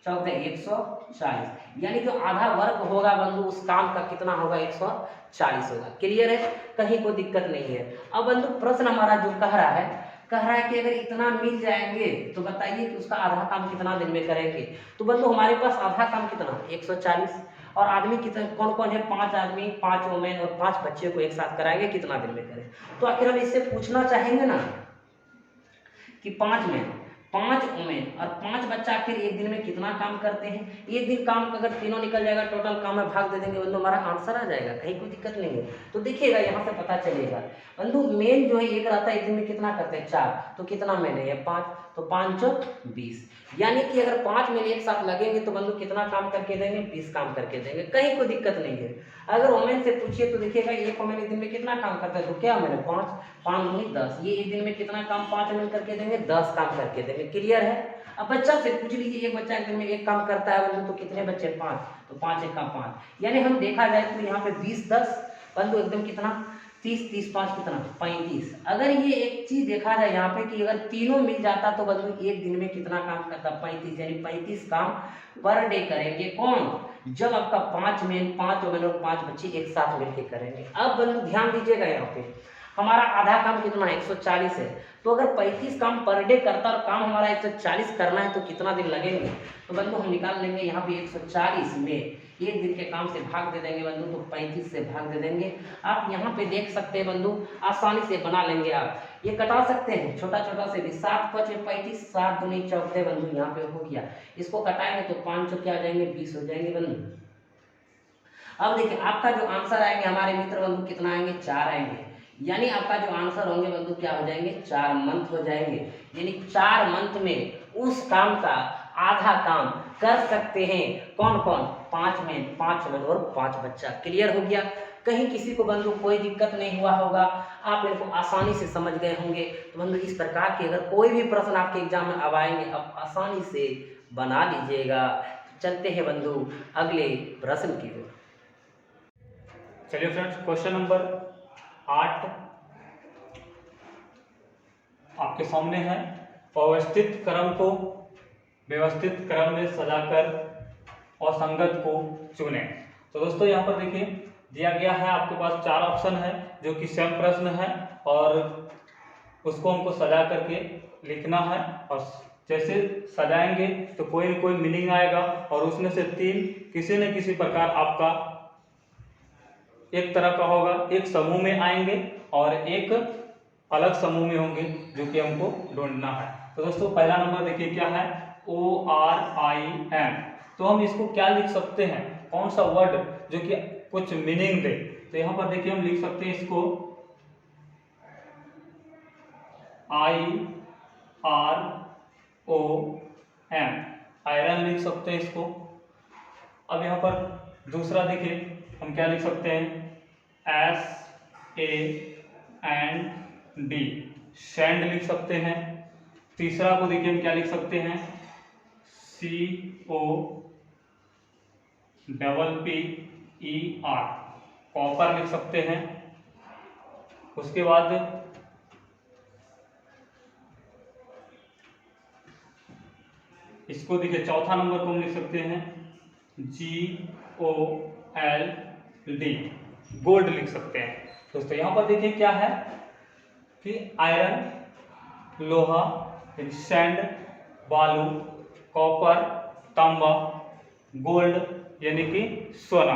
14 140, यानी जो आधा वर्ग होगा बंधु उस काम का कितना होगा 140 होगा। क्लियर है, कहीं कोई दिक्कत नहीं है। अब बंधु प्रश्न हमारा जो कह रहा है कि अगर इतना मिल जाएंगे तो बताइए कि उसका आधा काम कितना दिन में करेंगे। तो बंधु हमारे पास आधा काम कितना 140, और आदमी कितने कौन कौन है 5 आदमी, 5 वुमेन और 5 बच्चे को एक साथ कराएंगे, कितना दिन में करें। तो आखिर हम इससे पूछना चाहेंगे ना कि 5 मैन 5 वुमेन और 5 बच्चा आखिर एक दिन में कितना काम करते हैं। एक दिन काम अगर तीनों निकल जाएगा टोटल काम में भाग दे देंगे बंधु, हमारा आंसर आ जाएगा, कहीं कोई दिक्कत नहीं है। तो देखिएगा यहाँ से पता चलेगा बंधु मेन जो है एक रहता है एक दिन में कितना करते हैं 4, तो कितना मैन है 5, तो 5 चौक 20, यानी कि अगर 5 मैन एक साथ लगेंगे तो बंधु कितना काम करके देंगे 20 काम करके देंगे, कहीं कोई दिक्कत नहीं है। अगर वोमेन से पूछिए तो देखिएगा एक वोमेन एक दिन में कितना काम करता है, तो क्या मैंने 5 5 दूनी 10, ये एक दिन में कितना काम 5 वोमेन करके देंगे 10 काम करके देंगे। क्लियर है। अब बच्चा से पूछ लीजिए एक बच्चा एक दिन में एक काम करता है बंधु, तो कितने बच्चे 5, तो 5 एक काम 5, यानी हम देखा जाए तो यहाँ पे 20 10 बंधु एकदम कितना 30 30 5 कितना 35। अगर ये एक चीज देखा जाए यहाँ पे कि अगर तीनों मिल जाता तो बंधु एक दिन में कितना काम करता 35, यानी 35 काम पर डे करेंगे। कौन, जब आपका 5 मैन 5 वुमेन और 5 बच्चे एक साथ मिलकर करेंगे। अब बंधु ध्यान दीजिएगा यहाँ पे हमारा आधा काम कितना 140 है, तो अगर 35 काम पर डे करता और काम हमारा 140 करना है तो कितना दिन लगेंगे। तो बंधु हम निकाल लेंगे यहाँ पे 140 में एक दिन के काम से भाग दे देंगे बंधु, तो 35 से भाग दे देंगे। आप यहाँ पे देख सकते हैं बंधु, आसानी से बना लेंगे, आप ये कटा सकते हैं छोटा छोटा से भी, 7 5 35 7 दूनी 14 बंधु यहाँ पे हो गया। इसको कटाएंगे तो 5 चौके आ जाएंगे 20 हो जाएंगे बंधु। अब देखिए आपका जो आंसर आएंगे हमारे मित्र बंधु कितना आएंगे 4 आएंगे, यानी आपका जो आंसर होंगे बंधु क्या हो जाएंगे 4 मंथ हो जाएंगे। यानी 4 मंथ में उस काम का आधा काम कर सकते हैं कौन कौन 5 मैन 5 वुमेन और 5 बच्चा। क्लियर हो गया, कहीं किसी को बंधु कोई दिक्कत नहीं हुआ होगा, आप इनको आसानी से समझ गए होंगे। तो बंधु इस प्रकार के अगर कोई भी प्रश्न आपके एग्जाम में अब आएंगे आप आसानी से बना लीजिएगा। चलते हैं बंधु अगले प्रश्न की ओर। चलिए फ्रेंड्स, क्वेश्चन नंबर 8 आपके सामने है। अव्यवस्थित क्रम को व्यवस्थित क्रम में सजाकर असंगत को चुनें। तो दोस्तों यहाँ पर देखिए दिया गया है, आपके पास 4 ऑप्शन है जो कि सेम प्रश्न है और उसको हमको सजा करके लिखना है। और जैसे सजाएंगे तो कोई न कोई मीनिंग आएगा और उसमें से 3 किसी न किसी प्रकार आपका एक तरह का होगा, एक समूह में आएंगे और एक अलग समूह में होंगे जो कि हमको ढूंढना है। तो दोस्तों पहला नंबर देखिए क्या है ORIM। तो हम इसको क्या लिख सकते हैं, कौन सा वर्ड जो कि कुछ मीनिंग दे। तो यहाँ पर देखिए हम लिख सकते हैं इसको IRON, आयरन लिख सकते हैं इसको। अब यहाँ पर दूसरा देखिए हम क्या लिख सकते हैं SAND, सैंड लिख सकते हैं। तीसरा को देखिए हम क्या लिख सकते हैं COPPER, कॉपर लिख सकते हैं। उसके बाद इसको देखिए चौथा नंबर को हम लिख सकते हैं GOLD, गोल्ड लिख सकते हैं। दोस्तों यहाँ पर देखिए क्या है कि आयरन लोहा, सैंड बालू, कॉपर तांबा, गोल्ड यानी कि सोना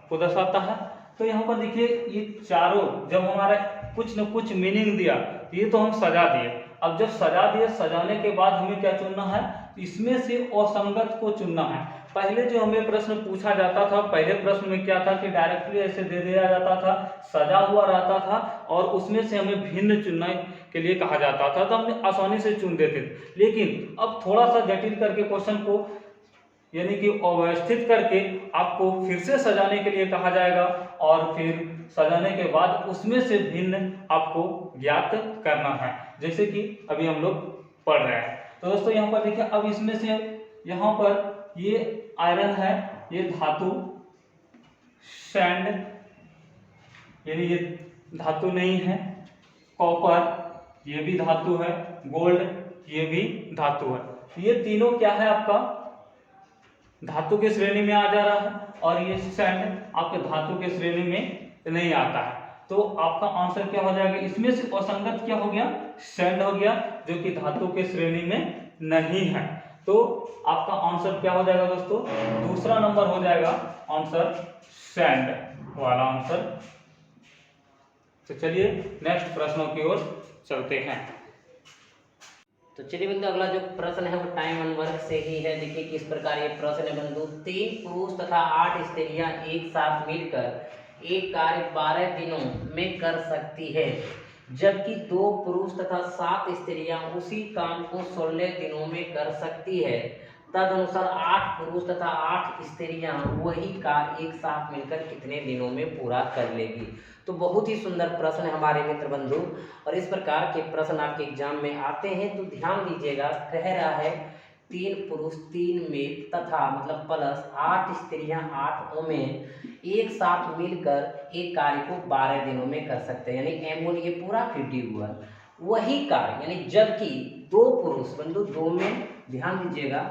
को दर्शाता है। तो यहाँ पर देखिए ये चारों जब हमारा कुछ न कुछ मीनिंग दिया, ये तो हम सजा दिए। अब जब सजा दिए, सजाने के बाद हमें क्या चुनना है, इसमें से असंगत को चुनना है। पहले जो हमें प्रश्न पूछा जाता था, पहले प्रश्न में क्या था कि डायरेक्टली ऐसे दे दिया जाता था, सजा हुआ रहता था और उसमें से हमें भिन्न चुनने के लिए कहा जाता था, तो हम आसानी से चुन देते थे। लेकिन अब थोड़ा सा जटिल करके क्वेश्चन को यानी कि अव्यवस्थित करके आपको फिर से सजाने के लिए कहा जाएगा और फिर सजाने के बाद उसमें से भिन्न आपको ज्ञात करना है, जैसे कि अभी हम लोग पढ़ रहे हैं। तो दोस्तों यहाँ पर देखिए, अब इसमें से यहाँ पर ये आयरन है, ये धातु, सैंड यानी ये धातु नहीं है, कॉपर ये भी धातु है, गोल्ड ये भी धातु है। ये तीनों क्या है, आपका धातु के श्रेणी में आ जा रहा है और ये सैंड आपके धातु के श्रेणी में नहीं आता है। तो आपका आंसर क्या हो जाएगा, इसमें से असंगत क्या हो गया, सैंड हो गया, जो कि धातु के श्रेणी में नहीं है। तो आपका आंसर क्या हो जाएगा दोस्तों, दूसरा नंबर हो जाएगा आंसर सैंड वाला आंसर। तो चलिए नेक्स्ट प्रश्नों की ओर चलते हैं। तो चलिए बंधु, अगला जो प्रश्न है वो टाइम एंड वर्क से ही है। देखिए किस प्रकार ये प्रश्न है बंधु। 3 पुरुष तथा 8 स्त्रियां एक साथ मिलकर एक कार्य 12 दिनों में कर सकती है, जबकि 2 पुरुष तथा 7 स्त्रियां उसी काम को 16 दिनों में कर सकती है। तदनुसार 8 पुरुष तथा 8 स्त्रियां वही कार्य एक साथ मिलकर कितने दिनों में पूरा कर लेगी। तो बहुत ही सुंदर प्रश्न है हमारे मित्र बंधु, और इस प्रकार के प्रश्न आपके एग्जाम में आते हैं तो ध्यान दीजिएगा। कह रहा है 3 पुरुष 3 मेल तथा मतलब प्लस 8 स्त्रियां 8 वोमेन एक साथ मिलकर एक कार्य को 12 दिनों में कर सकते हैं, यानी M1 ये पूरा 51 वही कार्य, यानी जबकि 2 पुरुष बंधु 2 में ध्यान दीजिएगा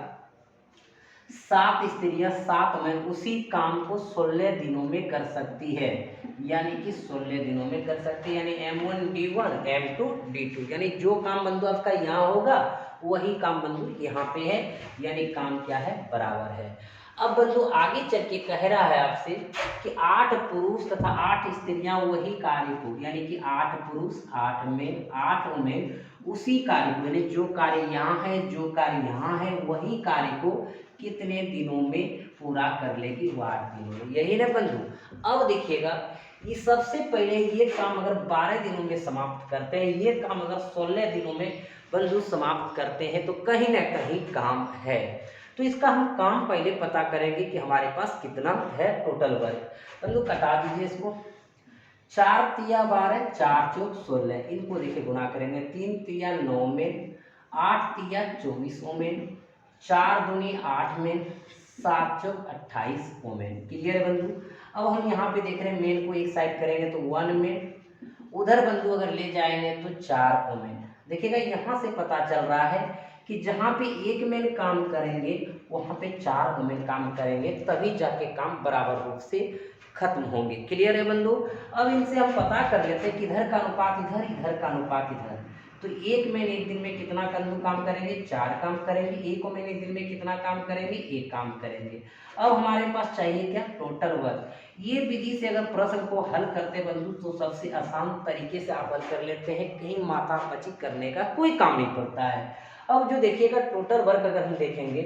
7 स्त्रियां 7 में उसी काम को 16 दिनों में कर सकती है, यानी कि 16 दिनों में कर सकती है, यानी M1 D1 M2 D2, यानी जो काम बंधु आपका यहाँ होगा वही काम बंधु यहाँ पे है, यानी काम क्या है, बराबर है। अब बंधु आगे चल के कह रहा है आपसे कि 8 पुरुष तथा 8 स्त्रियां वही कार्य को, यानी कि 8 पुरुष 8 में 8 वुमेन उसी कार्य को, यानी जो कार्य यहाँ है जो कार्य यहाँ है वही कार्य को कितने दिनों में पूरा कर लेगी, 8 दिनों में, यही ना बंधु। अब देखिएगा ये सबसे पहले ये काम अगर 12 दिनों में समाप्त करते हैं, ये काम अगर 16 दिनों में बंधु समाप्त करते हैं तो कहीं ना कहीं काम है। तो इसका हम काम पहले पता करेंगे कि हमारे पास कितना है टोटल वर्क। बंधु कटा दीजिए इसको, 4 तिया 12 4 चौक 16, इनको देखिए गुना करेंगे, 3 तिया 9 में, 8 तिया 24 ओमेन, 4 दूनी 8 में, 7 चौक 28 ओमेन। क्लियर है बंधु। अब हम यहाँ पे देख रहे हैं मेन को एक साइड करेंगे तो 1 में, उधर बंधु अगर ले जाएंगे तो 4 ओमेन। देखिएगा यहाँ से पता चल रहा है कि जहाँ पे 1 मेन काम करेंगे वहाँ पे 4 वुमेन काम करेंगे, तभी जाके काम बराबर रूप से खत्म होंगे। क्लियर है बंधु। अब इनसे हम पता कर लेते हैं कि इधर का अनुपात इधर, इधर का अनुपात इधर। तो 1 मेन एक दिन में कितना काम करेंगे, 4 काम करेंगे, 1 वुमेन एक दिन में कितना काम करेंगे, 1 काम करेंगे। अब हमारे पास चाहिए क्या, टोटल वर्क। ये विधि से अगर प्रश्न को हल करते बंधु तो सबसे आसान तरीके से आप हल कर लेते हैं, कहीं माथापच्ची करने का कोई काम नहीं पड़ता है। अब जो देखिएगा टोटल वर्क अगर हम देखेंगे,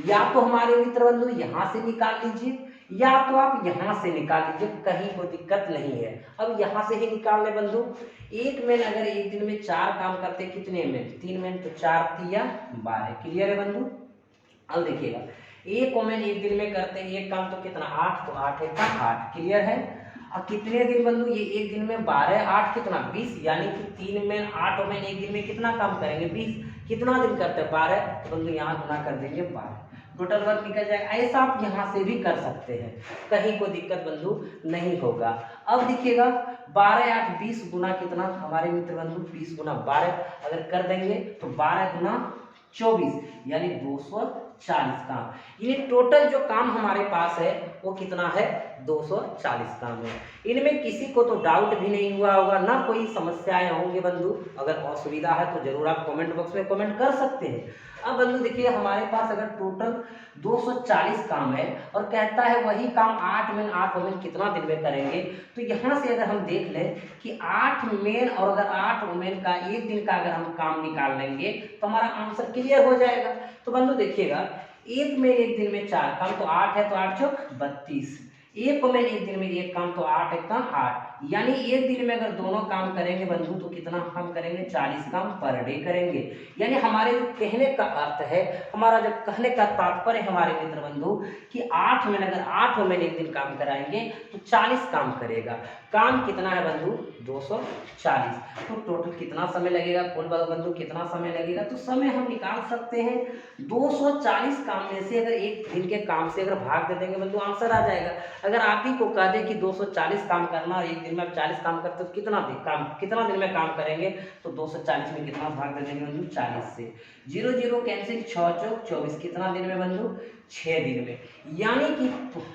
या तो हमारे मित्र बंधु यहाँ से निकाल लीजिए या तो आप यहाँ से निकाल लीजिए, कहीं कोई दिक्कत नहीं है। अब यहाँ से ही निकाल ले बंधु। 1 मेन अगर एक दिन में 4 काम करते कितने में, 3 मेन तो 4 तिया 12। क्लियर है बंधु। अब देखिएगा 1 वुमेन एक दिन में करते हैं एक काम तो कितना 8, तो 8 एक 8। क्लियर है। और कितने दिन बंधु, ये एक दिन में 12 8 कितना 20, यानी कि 3 में 8 वुमेन एक दिन में कितना काम करेंगे 20। कितना दिन करते हैं 12, तो बंधु यहाँ गुना कर देंगे 12, टोटल वर्क निकल जाएगा। ऐसा आप यहाँ से भी कर सकते हैं, कहीं कोई दिक्कत बंधु नहीं होगा। अब देखिएगा 12 8 20 गुना कितना हमारे मित्र बंधु 20 गुना 12 अगर कर देंगे तो 12 गुना 24 यानी 240 काम। ये टोटल जो काम हमारे पास है वो कितना है 240 काम है। इनमें किसी को तो डाउट भी नहीं हुआ होगा, ना कोई समस्याएं होंगे बंधु। अगर असुविधा है तो जरूर आप कमेंट बॉक्स में कमेंट कर सकते हैं। अब बंधु देखिए हमारे पास अगर टोटल 240 काम है और कहता है वही काम 8 मेन 8 वुमेन कितना दिन में करेंगे, तो यहाँ से अगर हम देख लें कि 8 मेन और अगर 8 वुमेन का एक दिन का अगर हम काम निकाल लेंगे तो हमारा आंसर क्लियर हो जाएगा। तो बंधु देखिएगा एक मेल एक दिन में 4 काम, तो 8 है तो 8 चौक 32। एक मेल एक दिन में एक काम, तो 8 एक काम 8, यानी एक दिन में अगर दोनों काम करेंगे बंधु तो कितना काम करेंगे, 40 काम पर डे करेंगे। यानी हमारे जो कहने का अर्थ है, हमारा जो कहने का तात्पर्य हमारे मित्र बंधु कि 8 में अगर 8 मेल एक दिन काम कराएंगे तो 40 काम करेगा। काम कितना है बंधु, 240। तो टोटल कितना समय लगेगा, कुल बंधु कितना समय लगेगा, तो समय हम निकाल सकते हैं। 240 काम में से अगर एक दिन के काम से अगर भाग दे देंगे बंधु, आंसर आ जाएगा। अगर आप ही को कह दे कि 240 काम करना और एक दिन में आप 40 काम करते हो, कितना दिन में काम करेंगे, तो 240 में कितना भाग दे देंगे बंधु, 40 से। 0 0 कैंसिल, 6 चौक 24, कितना दिन में बंधु, 6 दिन में। यानी कि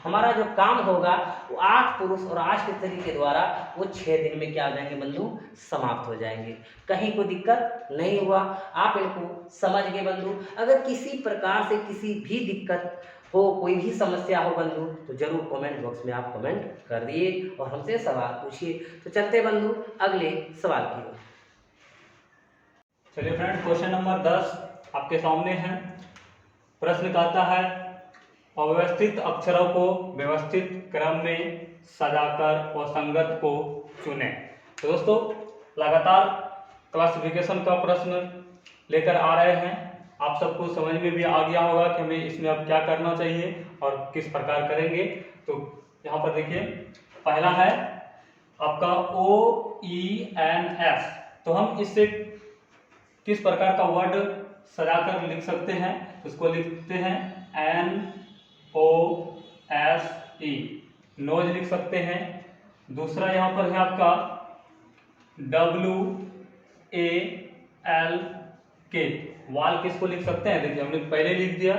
हमारा जो काम होगा वो 8 पुरुष और 8 स्त्री के द्वारा वो 6 दिन में क्या हो जाएंगे बंधु, समाप्त हो जाएंगे। कहीं कोई दिक्कत नहीं हुआ, आप इनको समझ गए बंधु। अगर किसी प्रकार से किसी भी दिक्कत हो, कोई भी समस्या हो बंधु, तो जरूर कमेंट बॉक्स में आप कमेंट कर दिए और हमसे सवाल पूछिए। तो चलते बंधु अगले सवाल की ओर। चलिए फ्रेंड, क्वेश्चन नंबर 10 आपके सामने है। प्रश्न कहता है अव्यवस्थित अक्षरों को व्यवस्थित क्रम में सजाकर और संगत को चुनें। तो दोस्तों, लगातार क्लासिफिकेशन का प्रश्न लेकर आ रहे हैं। आप सबको समझ में भी आ गया होगा कि हमें इसमें अब क्या करना चाहिए और किस प्रकार करेंगे। तो यहाँ पर देखिए, पहला है आपका OENS। तो हम इससे किस प्रकार का वर्ड सजाकर लिख सकते हैं, उसको लिखते हैं NOSE, नोज लिख सकते हैं। दूसरा यहाँ पर है आपका WALK, वाल किसको लिख सकते हैं, देखिए हमने पहले लिख दिया,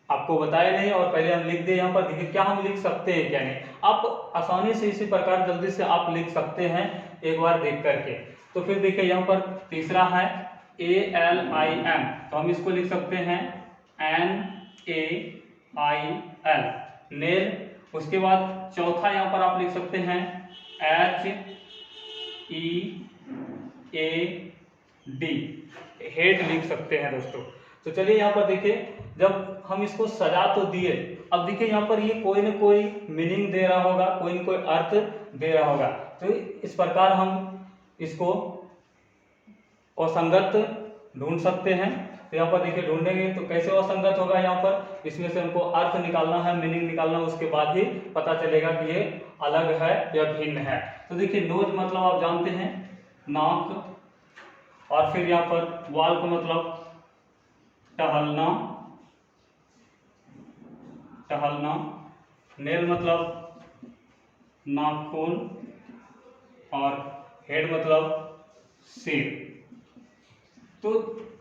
आपको बताया नहीं और पहले हम लिख दिए। यहाँ पर देखिए क्या हम लिख सकते हैं क्या नहीं, आप आसानी से इसी प्रकार जल्दी से आप लिख सकते हैं एक बार देख करके। तो फिर देखिए यहाँ पर तीसरा है ALIM, तो हम इसको लिख सकते हैं NAIL, नेल। उसके बाद चौथा यहाँ पर आप लिख सकते हैं HEAD, हेड लिख सकते हैं दोस्तों। तो चलिए यहाँ पर देखिए, जब हम इसको सजा तो दिए, अब देखिए यहाँ पर ये कोई ना कोई मीनिंग दे रहा होगा, कोई ना कोई अर्थ दे रहा होगा। तो इस प्रकार हम इसको असंगत ढूंढ सकते हैं। तो यहाँ पर देखिए ढूंढेंगे तो कैसे असंगत होगा, यहाँ पर इसमें से हमको अर्थ निकालना है, मीनिंग निकालना, उसके बाद ही पता चलेगा कि ये अलग है या भिन्न है। तो देखिए नोज मतलब आप जानते हैं नाक, और फिर यहाँ पर वाल को मतलब टहलना, नेल मतलब नाखून, और हेड मतलब सिर। तो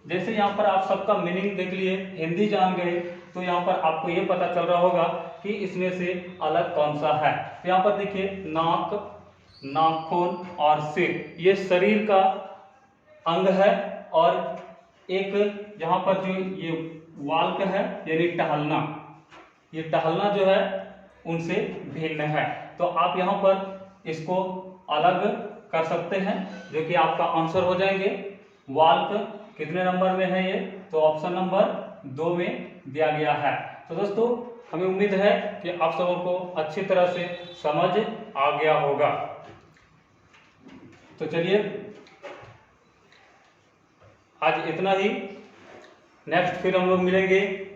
जैसे यहाँ पर आप सबका मीनिंग देख लिए, हिंदी जान गए, तो यहाँ पर आपको ये पता चल रहा होगा कि इसमें से अलग कौन सा है। तो यहाँ पर देखिए नाक, नाखून और सिर, ये शरीर का अंग है, और एक यहाँ पर जो ये वाल्क है यानी टहलना, ये टहलना जो है उनसे भिन्न है। तो आप यहाँ पर इसको अलग कर सकते हैं, जो कि आपका आंसर हो जाएंगे। वाल्क कितने नंबर में है ये, तो ऑप्शन नंबर 2 में दिया गया है। तो दोस्तों, हमें उम्मीद है कि आप सबों को अच्छी तरह से समझ आ गया होगा। तो चलिए आज इतना ही, नेक्स्ट फिर हम लोग मिलेंगे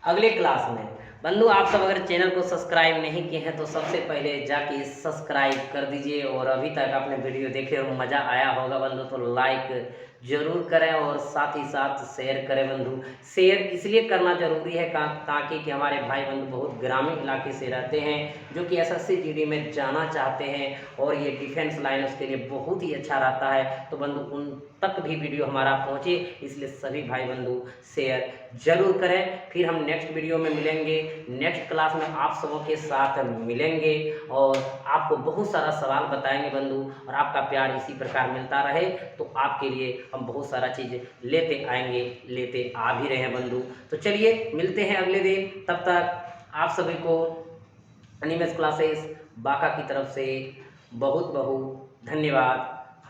अगले क्लास में। बंधु, आप सब अगर चैनल को सब्सक्राइब नहीं किए हैं तो सबसे पहले जाके सब्सक्राइब कर दीजिए, और अभी तक आपने वीडियो देखे और मज़ा आया होगा बंधु तो लाइक जरूर करें, और साथ ही साथ शेयर करें बंधु। शेयर इसलिए करना जरूरी है ताकि कि हमारे भाई बंधु बहुत ग्रामीण इलाके से रहते हैं, जो कि SSC GD में जाना चाहते हैं, और ये डिफेंस लाइन उसके लिए बहुत ही अच्छा रहता है। तो बंधु उन तक भी वीडियो हमारा पहुंचे, इसलिए सभी भाई बंधु शेयर जरूर करें। फिर हम नेक्स्ट वीडियो में मिलेंगे, नेक्स्ट क्लास में आप सबों के साथ मिलेंगे, और आपको बहुत सारा सवाल बताएंगे बंधु, और आपका प्यार इसी प्रकार मिलता रहे तो आपके लिए हम बहुत सारा चीज़ लेते आएंगे, लेते आ भी रहे हैं बंधु। तो चलिए मिलते हैं अगले दिन, तब तक आप सभी को एनिमेस क्लासेस बाका की तरफ से बहुत बहुत धन्यवाद।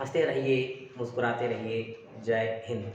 हंसते रहिए, मुस्कुराते रहिए। जय हिंद।